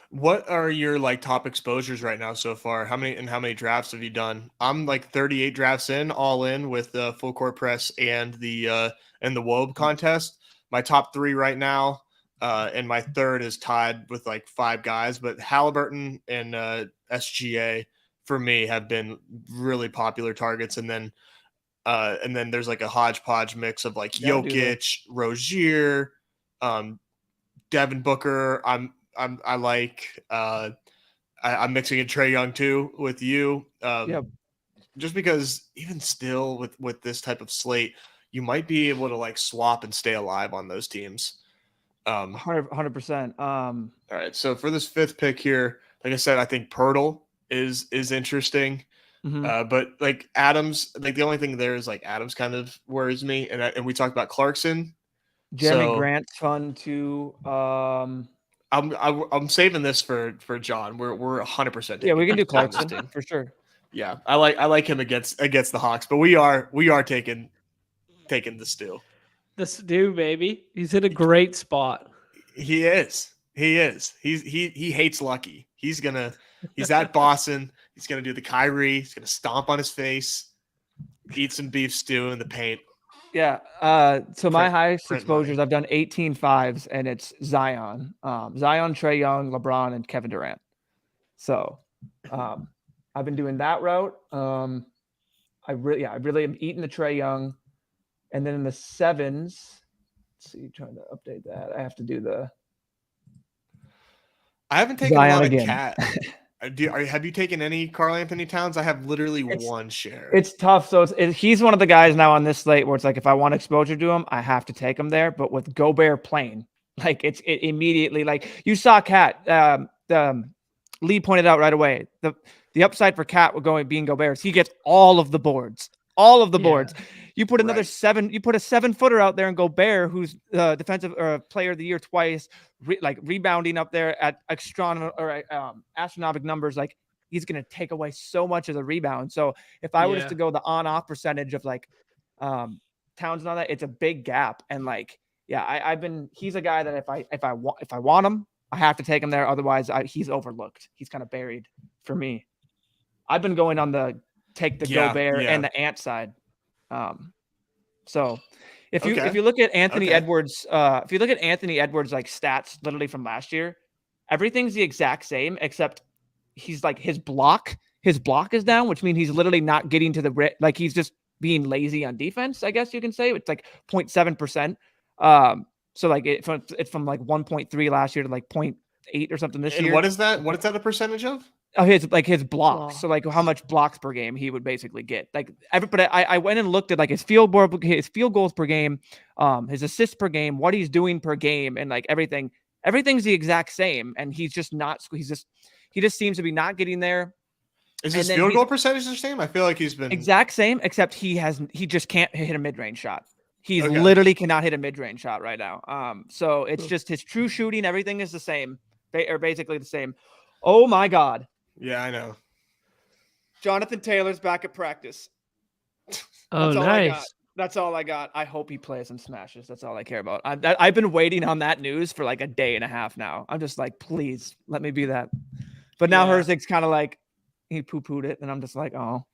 What are your like top exposures right now so far? How many drafts have you done? I'm like 38 drafts in, all in with the full court press and the Wobe contest. My top 3 right now, and my third is tied with like 5 guys. But Halliburton and SGA for me have been really popular targets, and then there's like a hodgepodge mix of like Jokic, Rozier, Devin Booker. I'm mixing in Trae Young too with you. Just because even still with this type of slate, you might be able to like swap and stay alive on those teams. 100%. All right. So for this 5th pick here, like I said, I think Pirtle is interesting. Mm-hmm. But like Adams, like the only thing there is like Adams kind of worries me. And we talked about Clarkson. Jeremy Grant's fun too. I'm saving this for John. We're 100%. Yeah, we can do Clarkson for sure. Yeah, I like him against the Hawks, but we are taking the stew. The stew, baby. He's in a great spot. He is. He hates Lucky. He's at Boston. He's gonna do the Kyrie. He's gonna stomp on his face, eat some beef stew in the paint. Yeah. So my highest exposures, I've done 18 5s, and it's Zion, Trae Young, LeBron, and Kevin Durant. So, I've been doing that route. I really am eating the Trae Young, and then in the 7s, let's see, trying to update that. I have to do I haven't taken Zion a lot again. Of cat. Have you taken any Karl Anthony Towns? I have literally one share. It's tough. So he's one of the guys now on this slate where it's like, if I want exposure to him, I have to take him there. But with Gobert playing, like it immediately, like you saw Cat, Lee pointed out right away, the upside for Cat being Gobert is he gets all of the boards. You put another 7, you put a 7-footer out there and Gobert, who's defensive player of the year twice, rebounding up there at astronomical numbers. Like he's going to take away so much of the rebound. So if I was to go the on-off percentage of like Towns and all that, it's a big gap. And like, he's a guy that if I want him, I have to take him there. Otherwise he's overlooked. He's kind of buried for me. I've been going on the take the Gobert and the Ant side. So if you look at Anthony Edwards, like stats literally from last year, everything's the exact same except he's like his block is down, which means he's literally not getting to the like he's just being lazy on defense, I guess you can say. It's like 0.7%. So like it's from like 1.3 last year to like 0.8 or something this year. What is that a percentage of? Oh, his blocks. Oh. So like how much blocks per game he would basically get. Like everybody, I went and looked at like his field goals per game, his assists per game, what he's doing per game, and like everything's the exact same. And he just seems to be not getting there. Is his field goal percentage the same? I feel like he's been exact same, except he just can't hit a mid-range shot. He's literally cannot hit a mid-range shot right now. So it's just his true shooting. Everything is the same, or basically the same. Oh my God. Yeah, I know. Jonathan Taylor's back at practice. Oh, nice. That's all I got. I hope he plays and smashes. That's all I care about. I've been waiting on that news for like a day and a half now. I'm just like, please let me be that. But now Herzig's kind of like, he poo-pooed it, and I'm just like, oh.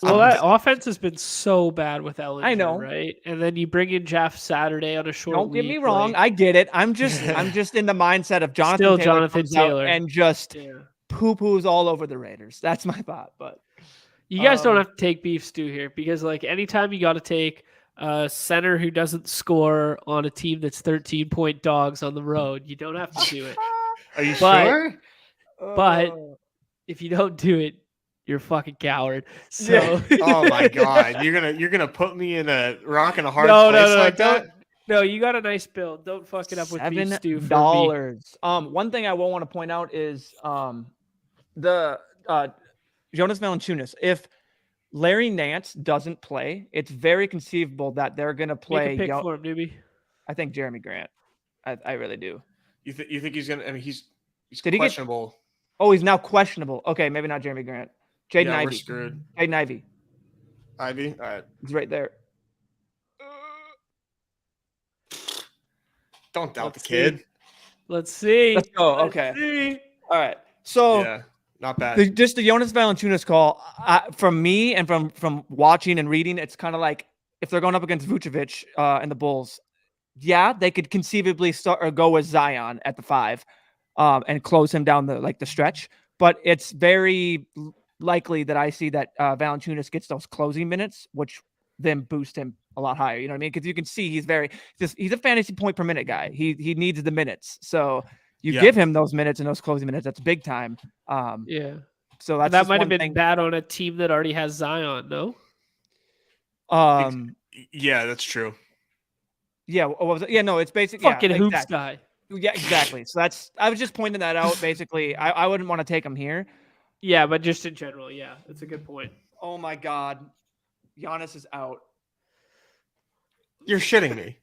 Well, that offense has been so bad with Ellinger, I know, right? And then you bring in Jeff Saturday on a short Don't week. Get me wrong. I get it. I'm just in the mindset of Jonathan Taylor and just poo-poos all over the Raiders. That's my thought. But you guys don't have to take beef stew here, because like anytime you got to take a center who doesn't score on a team that's 13-point dogs on the road, you don't have to do it. Are you sure? But if you don't do it, you're a fucking coward. So oh my God. You're gonna put me in a rock and a hard place like that? No, you got a nice build. Don't fuck it up with beef stew for me. $7. One thing I will want to point out is the Jonas Valanciunas. If Larry Nance doesn't play, it's very conceivable that they're going to play. Make a pick for him, newbie. I think Jeremy Grant. I really do. You think he's gonna? I mean, he's Did he questionable. He's now questionable. Okay, maybe not Jeremy Grant. Jaden Ivey. We're screwed. Jaden Ivey. Ivy. All right. He's right there. Don't doubt the kid. Let's see. Let's go. Okay. All right. So yeah, not bad. Just the Jonas Valanciunas call from me and from watching and reading, it's kind of like if they're going up against Vucevic and the Bulls, yeah, they could conceivably start or go with Zion at the 5 and close him down the stretch. But it's very likely that I see that Valanciunas gets those closing minutes, which then boost him a lot higher. You know what I mean? Because you can see he's a fantasy point per minute guy. He needs the minutes. So you give him those minutes and those closing minutes. That's big time. Yeah. So that might have been bad on a team that already has Zion. No. Yeah, that's true. Yeah. No, it's basically fucking hoops guy. Yeah, exactly. So I was just pointing that out. Basically, I wouldn't want to take him here. Yeah, but just in general, yeah, that's a good point. Oh my God, Giannis is out. You're shitting me.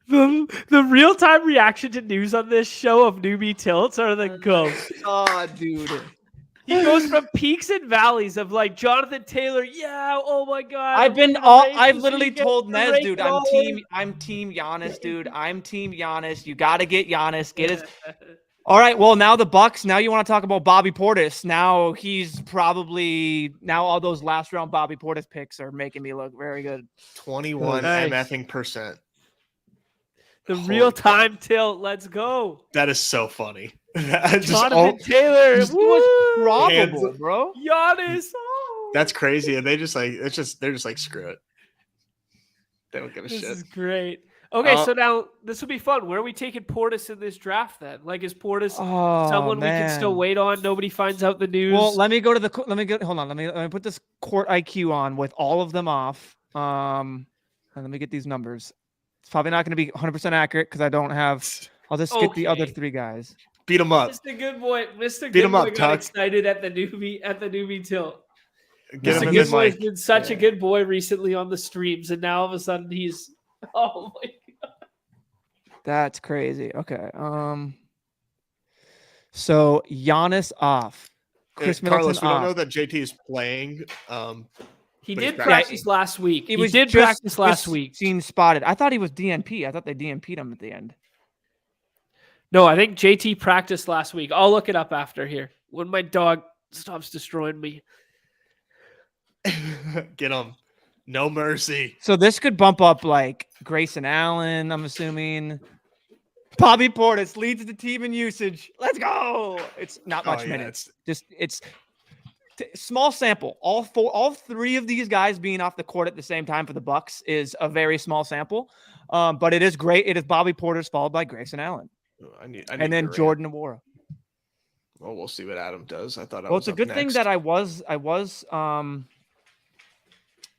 The real time reaction to news on this show of newbie tilts are the ghosts. Oh, dude. He goes from peaks and valleys of like Jonathan Taylor. Yeah, oh my God. I've literally told Nez, dude, I'm team Giannis, dude. I'm team Giannis. You got to get Giannis. Get his. All right. Well, now the Bucks. Now you want to talk about Bobby Portis. Now he's probably all those last round Bobby Portis picks are making me look very good. 21 MFing%. The real time tilt. Let's go. That is so funny. Jonathan Taylor was probable, bro. Giannis. That's crazy. And they're just like, screw it. They don't give a shit. This is great. Okay, so now this will be fun. Where are we taking Portis in this draft then? Like, is Portis someone we can still wait on? Nobody finds out the news. Well, hold on. Let me put this court IQ on with all of them off. And let me get these numbers. It's probably not going to be 100% accurate because I don't have. I'll just get the other 3 guys. Beat him up. Mr. Good Boy got excited at the newbie tilt. Mr. Good Boy has been such a good boy recently on the streams, and now all of a sudden he's. Oh my God. That's crazy. Okay. So Giannis off. Chris Carlos, we don't know that JT is playing. He did practice last week. He did practice last week. Seen spotted. I thought he was DNP. I thought they DNP'd him at the end. No, I think JT practiced last week. I'll look it up after here when my dog stops destroying me. Get him. No mercy. So this could bump up like Grayson Allen, I'm assuming. Bobby Portis leads the team in usage. Let's go. It's not much minutes. It's small sample. All 3 of these guys being off the court at the same time for the Bucks is a very small sample. But it is great. It is Bobby Portis followed by Grayson Allen. And then Jordan Nwora. Well, we'll see what Adam does. I thought. Well, it's a good thing that I was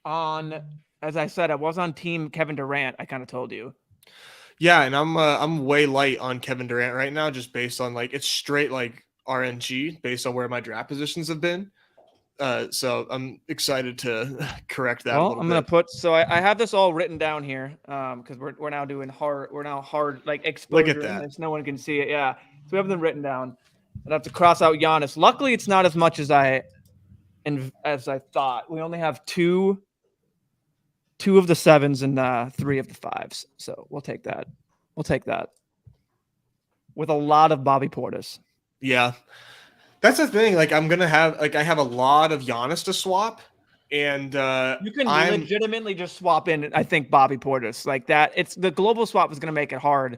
on, as I said, I was on team Kevin Durant. I kind of told you. Yeah, and I'm way light on Kevin Durant right now, just based on like it's straight like RNG based on where my draft positions have been. So I'm excited to correct that. Well, I'm gonna put. So I have this all written down here because we're now doing hard. We're now hard like exposure. Look at that. No one can see it. Yeah. So we have them written down. I'd have to cross out Giannis. Luckily, it's not as much as I thought. We only have two of the 7s and 3 of the 5s. So we'll take that. With a lot of Bobby Portis. Yeah. That's the thing. Like I have a lot of Giannis to swap. And you can legitimately just swap in, I think, Bobby Portis. Like that. It's the global swap is gonna make it hard.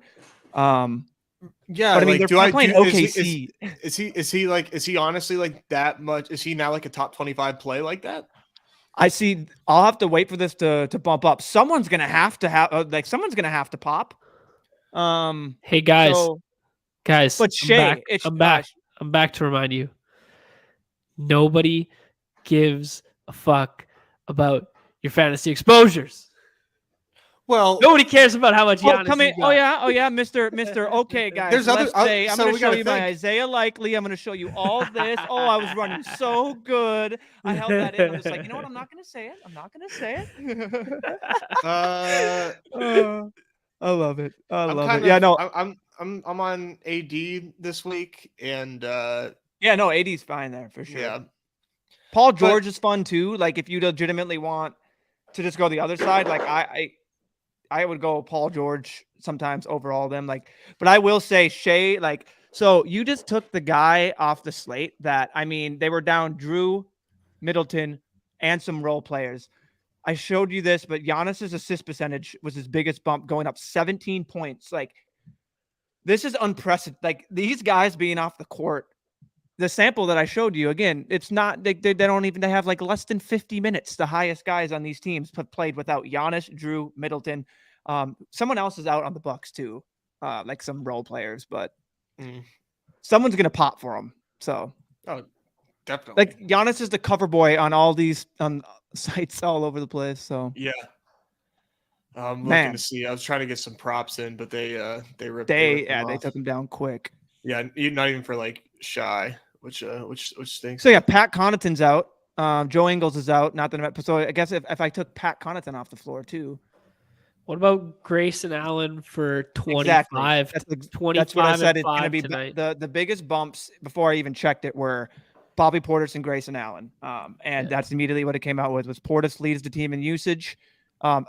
Yeah, but I mean, they're playing OKC. Is he honestly like that much? Is he now like a top 25 play like that? I see. I'll have to wait for this to bump up. Someone's gonna have to pop. Hey guys, but Shay, I'm back to remind you. Nobody gives a fuck about your fantasy exposures. Well, nobody cares about how much Giannis come in. has got. Oh yeah, Mr. Okay, guys. There's other. Let's say I'm so going we to show gotta you think. my Isaiah Likely. I'm going to show you all this. Oh, I was running so good. I held that in. I'm just like, you know what? I'm not going to say it. I'm not going to say it. I love it. I love it. Yeah, no. I'm on AD this week, and Yeah, no. AD's fine there for sure. yeah. Paul George is fun too. Like if you legitimately want to just go the other side, like I would go Paul George sometimes over all of them. Like, but I will say Shea, like, so you just took the guy off the slate that, I mean, they were down Drew, Middleton, and some role players. I showed you this, but Giannis's assist percentage was his biggest bump, going up 17 points. Like, this is unprecedented. Like, these guys being off the court, the sample that I showed you, again, it's not, they don't even, they have like less than 50 minutes. The highest guys on these teams have played without Giannis, Drew, Middleton. Someone else is out on the Bucks too, like some role players, but someone's going to pop for them. So, definitely. Like Giannis is the cover boy on all these sites all over the place. So, yeah. I'm looking to see. I was trying to get some props in, but they ripped. They took him down quick. Yeah, not even for like Shy, which stinks. So yeah, Pat Connaughton's out. Joe Ingles is out. Not that so I guess if I took Pat Connaughton off the floor too. What about Grayson Allen for 25? Exactly. 25 that's what I said. It's going to be tonight. The biggest bumps before I even checked it were Bobby Portis and Grayson Allen. That's immediately what it came out with was Portis leads the team in usage.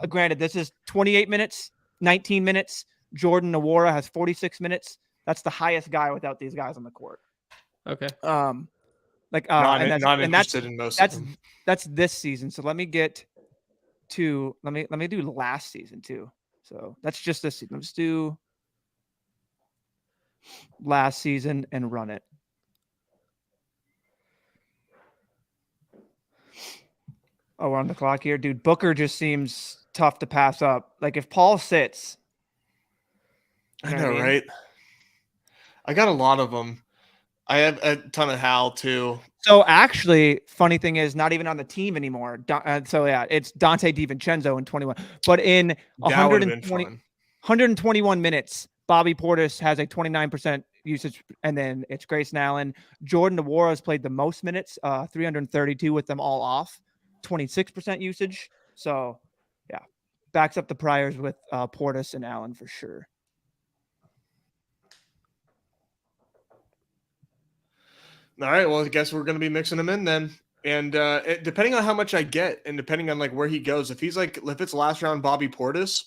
Granted, this is 28 minutes, 19 minutes. Jordan Nwora has 46 minutes. That's the highest guy without these guys on the court. Okay. Not interested in most of them. That's this season. So let me get to let me do last season too. So that's just this season. Let's do last season and run it. Oh, we're on the clock here, dude. Booker just seems tough to pass up. Like if Paul sits, I know, right? I got a lot of them. I have a ton of Hal too. So actually, funny thing is, not even on the team anymore. So yeah, it's Dante DiVincenzo in 21. But in 121 minutes, Bobby Portis has a 29% usage, and then it's Grayson Allen. Jordan Nwora has played the most minutes, 332 with them all off, 26% usage. So yeah, backs up the priors with Portis and Allen for sure. All right, well, I guess we're going to be mixing him in then. And depending on how much I get and depending on like where he goes, if if it's last round Bobby Portis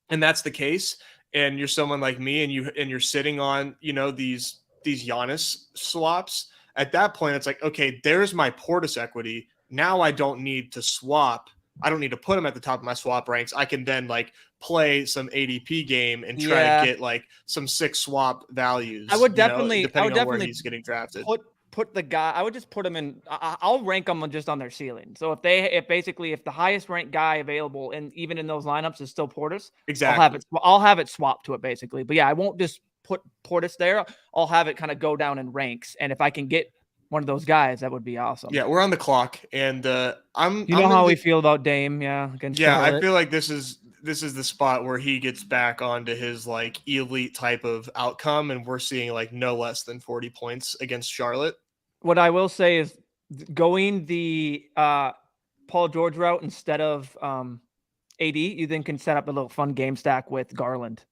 and that's the case, and you're someone like me and you're sitting on, these Giannis swaps, at that point, it's like, okay, there's my Portis equity. Now I don't need to swap. I don't need to put him at the top of my swap ranks. I can then like play some ADP game and try to get like some 6 swap values. I would definitely, depending on where he's getting drafted. Put the guy. I would just put him in. I'll rank them just on their ceiling. So if the highest ranked guy available and even in those lineups is still Portis, exactly. I'll have it swapped to it basically. But yeah, I won't just put Portis there. I'll have it kind of go down in ranks, and if I can get one of those guys, that would be awesome. Yeah, we're on the clock, and I'm. You know how we feel about Dame, yeah. Charlotte. I feel like this is the spot where he gets back onto his like elite type of outcome, and we're seeing like no less than 40 points against Charlotte. What I will say is going the Paul George route instead of AD, you then can set up a little fun game stack with Garland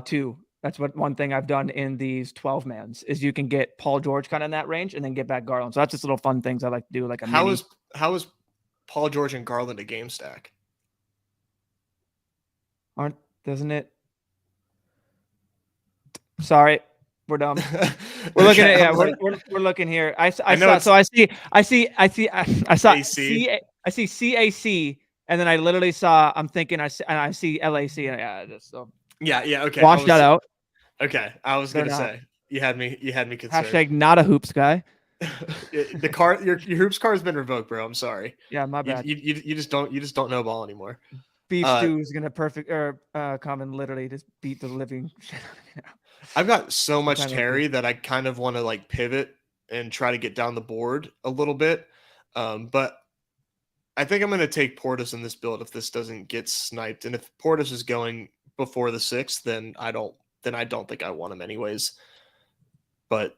too. That's one thing I've done in these 12 mans is you can get Paul George kind of in that range and then get back Garland. So that's just little fun things I like to do. Like how is Paul George and Garland a game stack? Doesn't it? Sorry, we're dumb. We're looking at we're looking here. I see CAC and then I literally saw. I'm thinking I see LAC. Yeah. Okay. Wash that out. Okay, I was gonna say you had me concerned. Hashtag not a hoops guy. The car, your hoops car has been revoked, bro. I'm sorry. Yeah, my bad. You just don't know ball anymore. Beef Stew is gonna come and literally just beat the living shit out of me now. I've got so much Terry that I kind of want to like pivot and try to get down the board a little bit. But I think I'm going to take Portis in this build if this doesn't get sniped. And if Portis is going before the 6th, then I don't think I want him anyways. But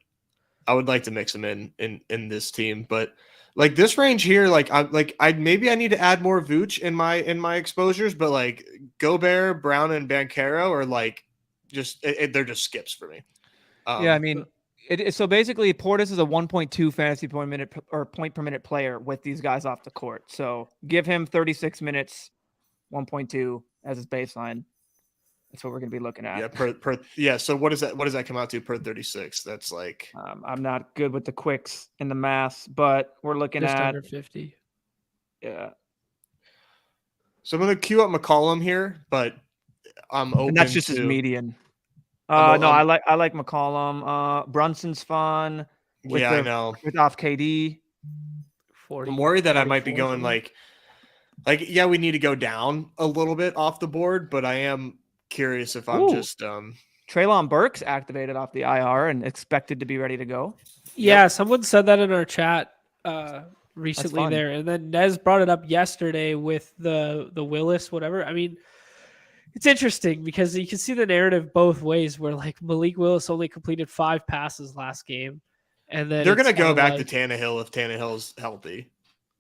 I would like to mix him in this team. But like this range here, like I maybe I need to add more Vooch in my exposures, but like Gobert, Brown, and Banchero are like just they're just skips for me. Yeah, I mean, so basically Portis is a 1.2 fantasy point per minute player with these guys off the court. So give him 36 minutes, 1.2 as his baseline. That's what we're going to be looking at. Yeah, So what does that come out to per 36? That's like I'm not good with the quicks and the maths, but we're looking just at under 50. Yeah. So I'm going to queue up McCollum here, but I'm open. And that's just his median. I like McCollum. Brunson's fun. I know. With off KD. 40, I'm worried that I might be going like yeah, we need to go down a little bit off the board, but I am curious if I'm just Treylon Burks activated off the IR and expected to be ready to go. Yeah, someone said that in our chat recently there, and then Nez brought it up yesterday with the Willis whatever. I mean, it's interesting because you can see the narrative both ways where like Malik Willis only completed 5 passes last game. And then they're going to go back to Tannehill if Tannehill's healthy.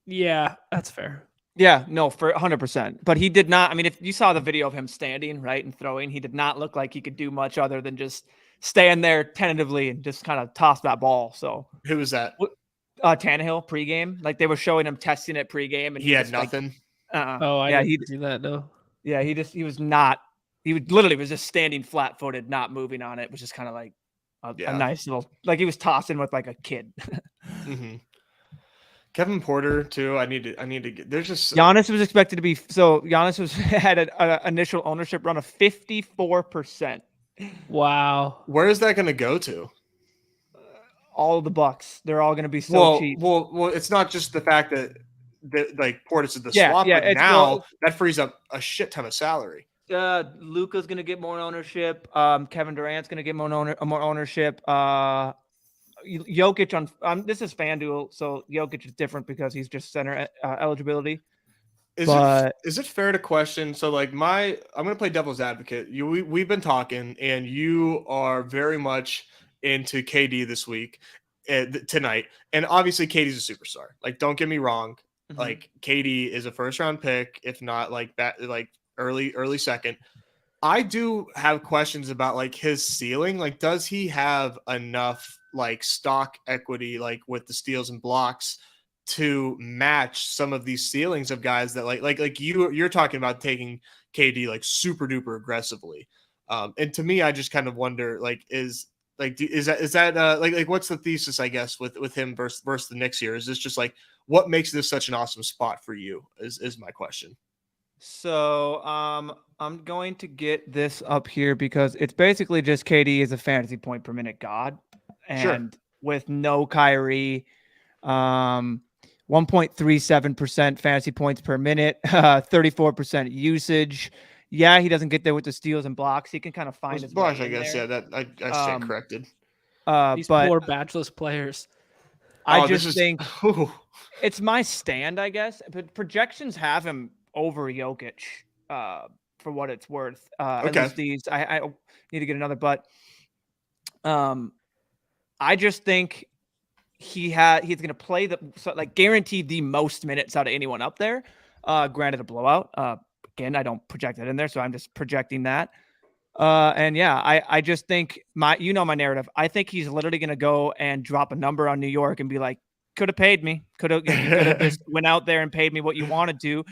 Yeah, that's fair. Yeah, no, for 100%. But he did not. I mean, if you saw the video of him standing, right, and throwing, he did not look like he could do much other than just stand there tentatively and just kind of toss that ball. So who was that? Tannehill pregame. Like they were showing him testing it pregame, and he had nothing. I didn't see that. No. Yeah, he was not. He literally was just standing flat-footed, not moving on it, which is kind of like a nice little, like he was tossing with like a kid. Mm-hmm. Kevin Porter too. I need to get. There's just Giannis was expected to be. So Giannis had an initial ownership run of 54%. Wow. Where is that going to go to? All the Bucks. They're all going to be so cheap. Well, it's not just the fact that like Portis is the swap, but now that frees up a shit ton of salary. Luka's going to get more ownership. Kevin Durant's going to get more ownership. Jokic on this is FanDuel, so Jokic is different because he's just center eligibility. Is it fair to question? So like I'm going to play devil's advocate. We've been talking, and you are very much into KD this week, tonight, and obviously KD's a superstar. Like, don't get me wrong. Mm-hmm. Like KD is a first round pick, if not like early second. I do have questions about like his ceiling. Like, does he have enough like stock equity, like with the steals and blocks, to match some of these ceilings of guys that like you're talking about taking KD like super duper aggressively. And to me, I just kind of wonder, like, is that what's the thesis, I guess, with him versus the Knicks here? Is this just like, what makes this such an awesome spot for you is my question. So I'm going to get this up here because it's basically just KD is a fantasy point per minute god. And with no Kyrie, 1.37% fantasy points per minute, 34% usage. Yeah, he doesn't get there with the steals and blocks. He can kind of find his blocks, I guess. There. Yeah, that I stand corrected. These poor badgeless players. I think it's my stand, I guess. But projections have him over Jokic for what it's worth. At least these. I need to get another, but I just think he's going to play guaranteed the most minutes out of anyone up there. Granted, a blowout. Again, I don't project that in there, so I'm just projecting that. I just think my narrative. I think he's literally going to go and drop a number on New York and be like, could have paid me. Could have just went out there and paid me what you wanted to.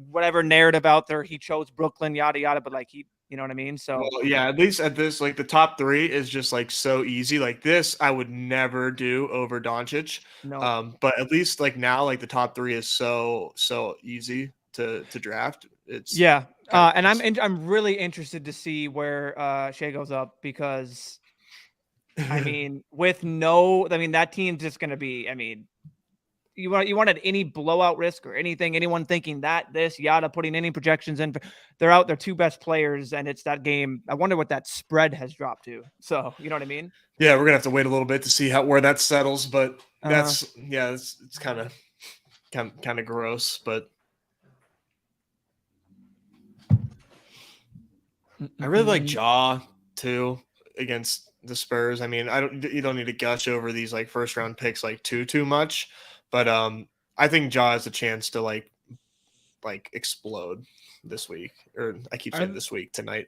Whatever narrative out there, he chose Brooklyn, yada yada. But like you know what I mean? So at least at this, like the top 3 is just like so easy. Like this, I would never do over Doncic. No. But at least like now, like the top 3 is so easy to draft. It's and I'm really interested to see where Shea goes up because I mean that team's just going to be. I mean, you wanted any blowout risk or anything, anyone thinking yada, putting any projections in. They're out their 2 best players, and it's that game. I wonder what that spread has dropped to. So you know what I mean? Yeah, we're gonna have to wait a little bit to see where that settles, but it's kind of kind of gross, but I really like Jaw too against the Spurs. I mean, you don't need to gush over these like first round picks like too much, but I think Jaw has a chance to like explode this week, or I keep saying this week, tonight.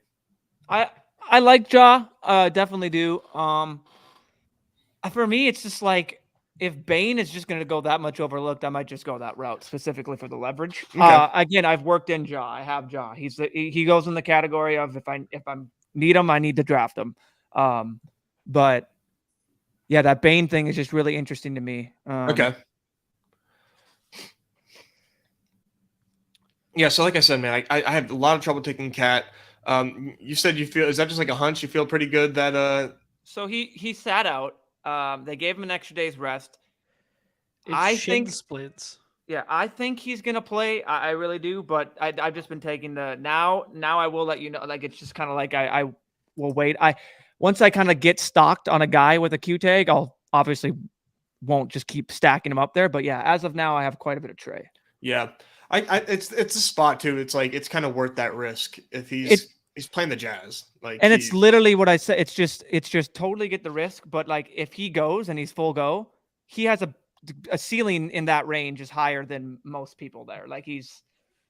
I like Jaw, definitely do. For me, it's just like if Bane is just going to go that much overlooked, I might just go that route specifically for the leverage. Okay. Again, I've worked in Jaw. I have Jaw. He goes in the category of if I need him, I need to draft him. But yeah, that Bane thing is just really interesting to me. Okay. Yeah, so like I said, man, I had a lot of trouble taking Cat. You said is that just like a hunch? You feel pretty good that So he sat out. They gave him an extra day's rest. I think splits. Yeah, I think he's gonna play. I really do, but I've just been taking the now. I will let you know. Like it's just kind of like I will wait. Once I kind of get stocked on a guy with a Q tag, I'll obviously won't just keep stacking him up there. But yeah, as of now, I have quite a bit of Trey. Yeah, it's a spot too. It's like it's kind of worth that risk if he's playing the Jazz. Like, and it's literally what I said. It's just totally get the risk. But like if he goes and he's full go, he has a ceiling in that range is higher than most people there. Like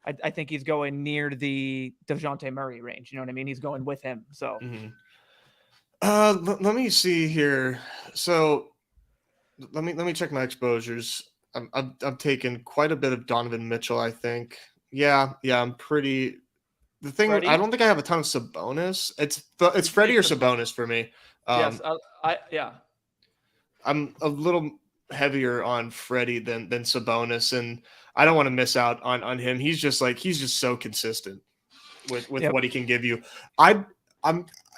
I think he's going near the DeJounte Murray range. You know what I mean? He's going with him. So, let me see here. So let me check my exposures. I've taken quite a bit of Donovan Mitchell, I think. Yeah, I'm pretty. The thing, Freddie? I don't think I have a ton of Sabonis. It's Freddie or Sabonis for me. Yes, yeah. I'm a little heavier on Freddie than Sabonis, and I don't want to miss out on him. He's just so consistent with what he can give you.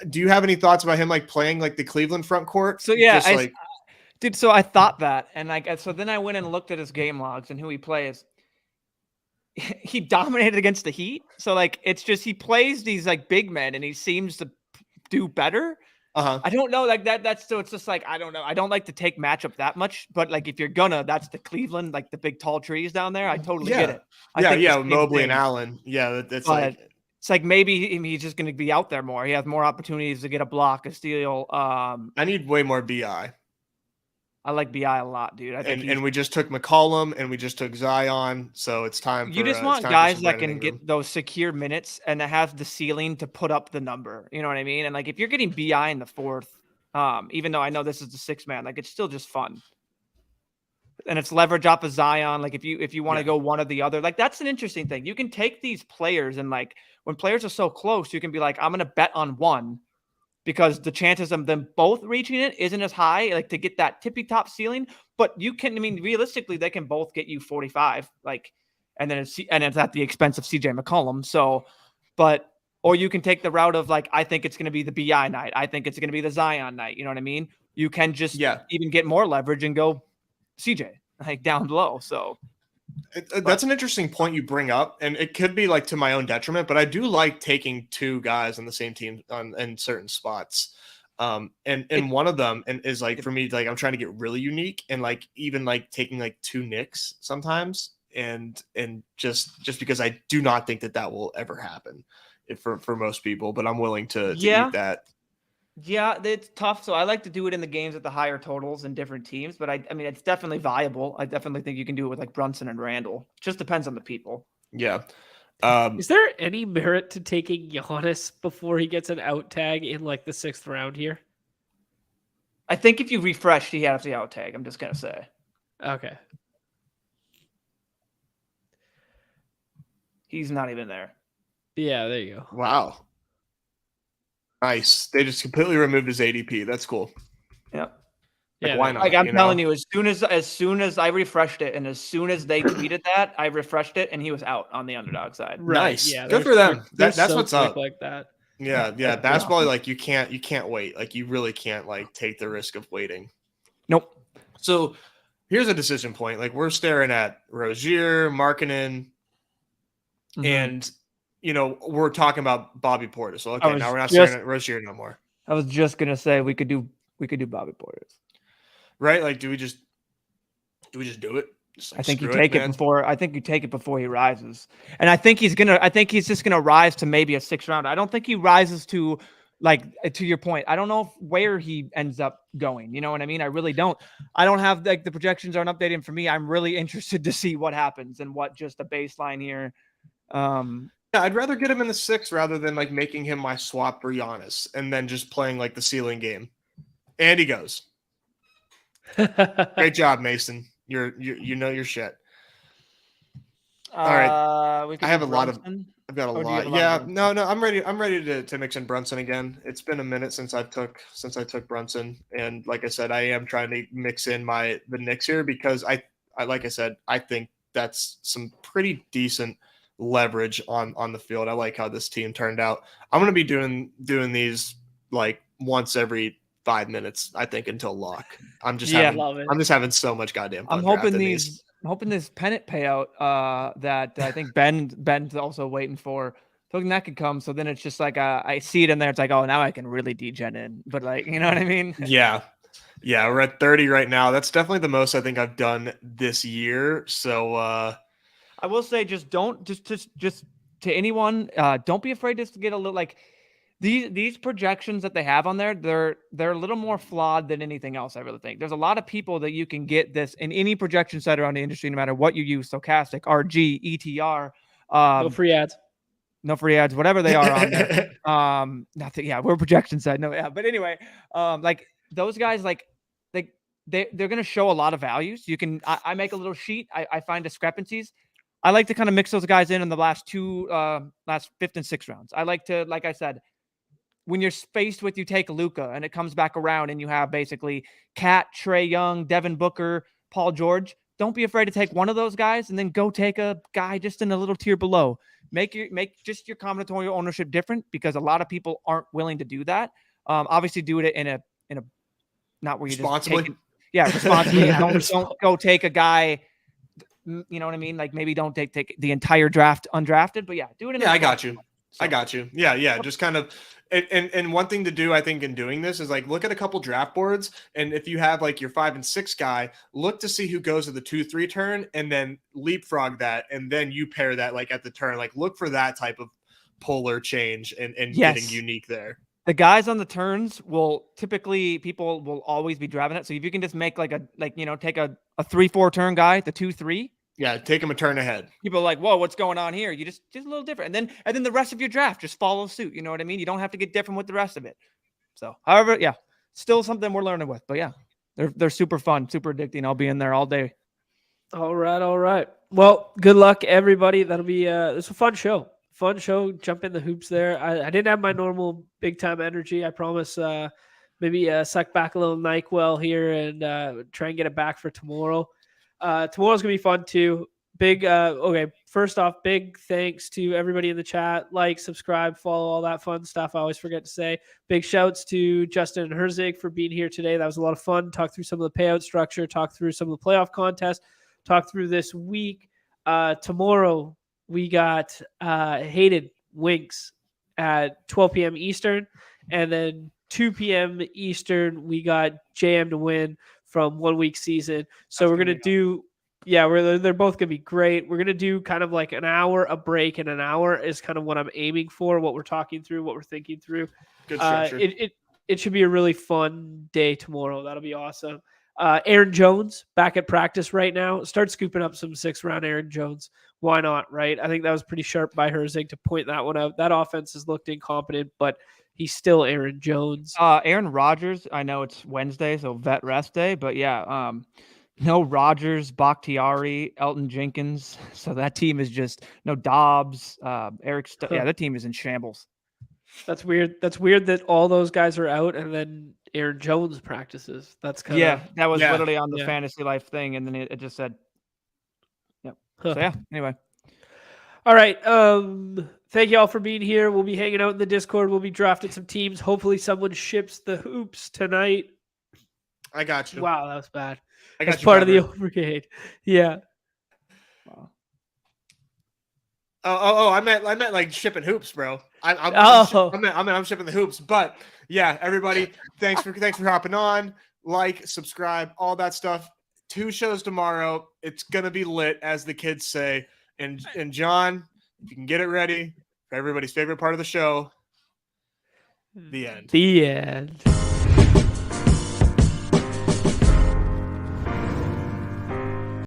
Do you have any thoughts about him like playing like the Cleveland front court? So yeah, dude. So I thought that, and so then I went and looked at his game logs and who he plays. He dominated against the Heat. So like it's just he plays these like big men and he seems to do better. I don't know, like that's so it's just like I don't know. I don't like to take matchup that much, but like if you're gonna, that's the Cleveland, like the big tall trees down there. I totally get it. Yeah, Mobley and Allen. Yeah, that's like it's like maybe he's just gonna be out there more. He has more opportunities to get a block, a steal. I need way more BI. I like BI a lot, dude. And we just took McCollum and we just took Zion, so it's time. You just want guys that can get those secure minutes and that have the ceiling to put up the number. You know what I mean? And like if you're getting BI in the fourth, even though I know this is the sixth man, like it's still just fun. And it's leverage off of Zion. Like if you want to go one or the other, like that's an interesting thing. You can take these players and like when players are so close, you can be like, I'm gonna bet on one. Because the chances of them both reaching it isn't as high, like to get that tippy top ceiling. But you can, I mean, realistically, they can both get you 45, like, and then it's at the expense of CJ McCollum. So, or you can take the route of like, I think it's going to be the BI night. I think it's going to be the Zion night. You know what I mean? You can just even get more leverage and go CJ like down low. So. That's an interesting point you bring up, and it could be like to my own detriment, but I do like taking two guys on the same team in certain spots. And one of them is like for me, like I'm trying to get really unique and like even like taking like two Knicks sometimes, and just because I do not think that will ever happen for most people, but I'm willing to eat that. Yeah, it's tough. So I like to do it in the games at the higher totals and different teams, but I mean, it's definitely viable. I definitely think you can do it with like Brunson and Randall. It just depends on the people. Yeah. Is there any merit to taking Giannis before he gets an out tag in like the 6th round here? I think if you refresh, he has the out tag. I'm just going to say. Okay. He's not even there. Yeah, there you go. Wow. Nice. They just completely removed his ADP. That's cool. Yep. Like, why not? Like I'm telling you, as soon as I refreshed it, and as soon as they tweeted that, I refreshed it, and he was out on the Underdog side. Right. Nice. Yeah, good for them. That's so what's up. Like that. Yeah. Basketball, like you can't wait. Like you really can't like take the risk of waiting. Nope. So here's a decision point. Like we're staring at Rozier, Markkanen, and. You know, we're talking about Bobby Portis. So okay, now we're not staring at Rozier no more. I was just gonna say we could do Bobby Portis. Right? Like, do we just do it? I think you take it before. I think you take it before he rises, and I think he's just gonna rise to maybe a 6th round. I don't think he rises to, like, to your point. I don't know where he ends up going. You know what I mean? I really don't. I don't have, like, the projections aren't updated for me. I'm really interested to see what happens and what just a baseline here. Yeah, I'd rather get him in the 6th rather than, like, making him my swap for Giannis and then just playing, like, the ceiling game. And he goes. Great job, Mason. You know your shit. All right. I have a lot of. I've got a lot. Yeah. No. I'm ready. I'm ready to mix in Brunson again. It's been a minute since I took Brunson, and like I said, I am trying to mix in the Knicks here because I like I said, I think that's some pretty decent leverage on the field. I like how this team turned out. I'm going to be doing these like once every 5 minutes, I think, until lock. I'm just having so much goddamn fun. I'm hoping this pennant payout that I think Ben's also waiting for. Hoping that could come. So then it's just like I see it in there. It's like, oh, now I can really degen in. But, like, you know what I mean? Yeah. We're at 30 right now. That's definitely the most I think I've done this year. So I will say, just to anyone, don't be afraid just to get a little, like, these projections that they have on there, they're a little more flawed than anything else, I really think. There's a lot of people that you can get this in any projection set around the industry, no matter what you use, Stochastic, RG, ETR. No free ads. No free ads, whatever they are on there. Nothing. Yeah, we're projection set. No, yeah. But anyway, like, those guys, like they're going to show a lot of values. You can, I make a little sheet. I find discrepancies. I like to kind of mix those guys in the last 5th and 6th rounds. I like to, like I said, when you're spaced with, you take Luka and it comes back around and you have basically Cat, Trae Young, Devin Booker, Paul George. Don't be afraid to take one of those guys and then go take a guy just in a little tier below. Make just your combinatorial ownership different, because a lot of people aren't willing to do that. Obviously do it in a not where you responsibly. Responsibly. Don't go take a guy. You know what I mean? Like, maybe don't take the entire draft undrafted, but do it in. I got you. So. I got you. Yeah. Just kind of, and one thing to do, I think, in doing this is, like, look at a couple draft boards, and if you have, like, your 5 and 6 guy, look to see who goes to the 2-3 turn, and then leapfrog that, and then you pair that, like, at the turn. Like, look for that type of polar change and getting unique there. The guys on the turns people will always be driving it. So if you can just make take a 3-4 turn guy, the 2-3. Yeah, take him a turn ahead. People are like, whoa, what's going on here? You just a little different. And then the rest of your draft just follow suit. You know what I mean? You don't have to get different with the rest of it. So, however, still something we're learning with. But they're super fun, super addicting. I'll be in there all day. All right. Well, good luck, everybody. That'll be it's a fun show. Jump in the hoops there. I didn't have my normal big time energy. I promise. Maybe suck back a little NyQuil here and try and get it back for tomorrow. Tomorrow's gonna be fun too. First off, big thanks to everybody in the chat. Like, subscribe, follow, all that fun stuff. I always forget to say. Big shouts to Justin Herzig for being here today. That was a lot of fun. Talk through some of the payout structure, talk through some of the playoff contests, talk through this week. Tomorrow we got Hated Winks at 12 p.m. Eastern, and then 2 p.m. Eastern we got JM to win from 1 week season. So we're going to do, they're both going to be great. We're going to do kind of like an hour, a break, and an hour is kind of what I'm aiming for, what we're talking through, what we're thinking through. Good structure. It should be a really fun day tomorrow. That'll be awesome. Aaron Jones back at practice right now. Start scooping up some 6th round Aaron Jones. Why not, right? I think that was pretty sharp by Herzig to point that one out. That offense has looked incompetent, but he's still Aaron Jones. Aaron Rodgers, I know it's Wednesday, so vet rest day, but no Rodgers, Bakhtiari, Elton Jenkins. So that team is just no Dobbs, Eric. That team is in shambles. That's weird. That's weird that all those guys are out and then Aaron Jones practices. That's kind of that was literally on the Fantasy Life thing, and then it just said, yep. So anyway. All right. Thank you all for being here. We'll be hanging out in the Discord. We'll be drafting some teams. Hopefully someone ships the hoops tonight. I got you. Wow, that was bad. I got That's part of the overcade. Yeah. Wow. Oh, I meant like shipping hoops, bro. I'm shipping the hoops. But everybody, thanks for hopping on. Like, subscribe, all that stuff. 2 shows tomorrow. It's gonna be lit, as the kids say. And John, if you can get it ready for everybody's favorite part of the show, the end. The end.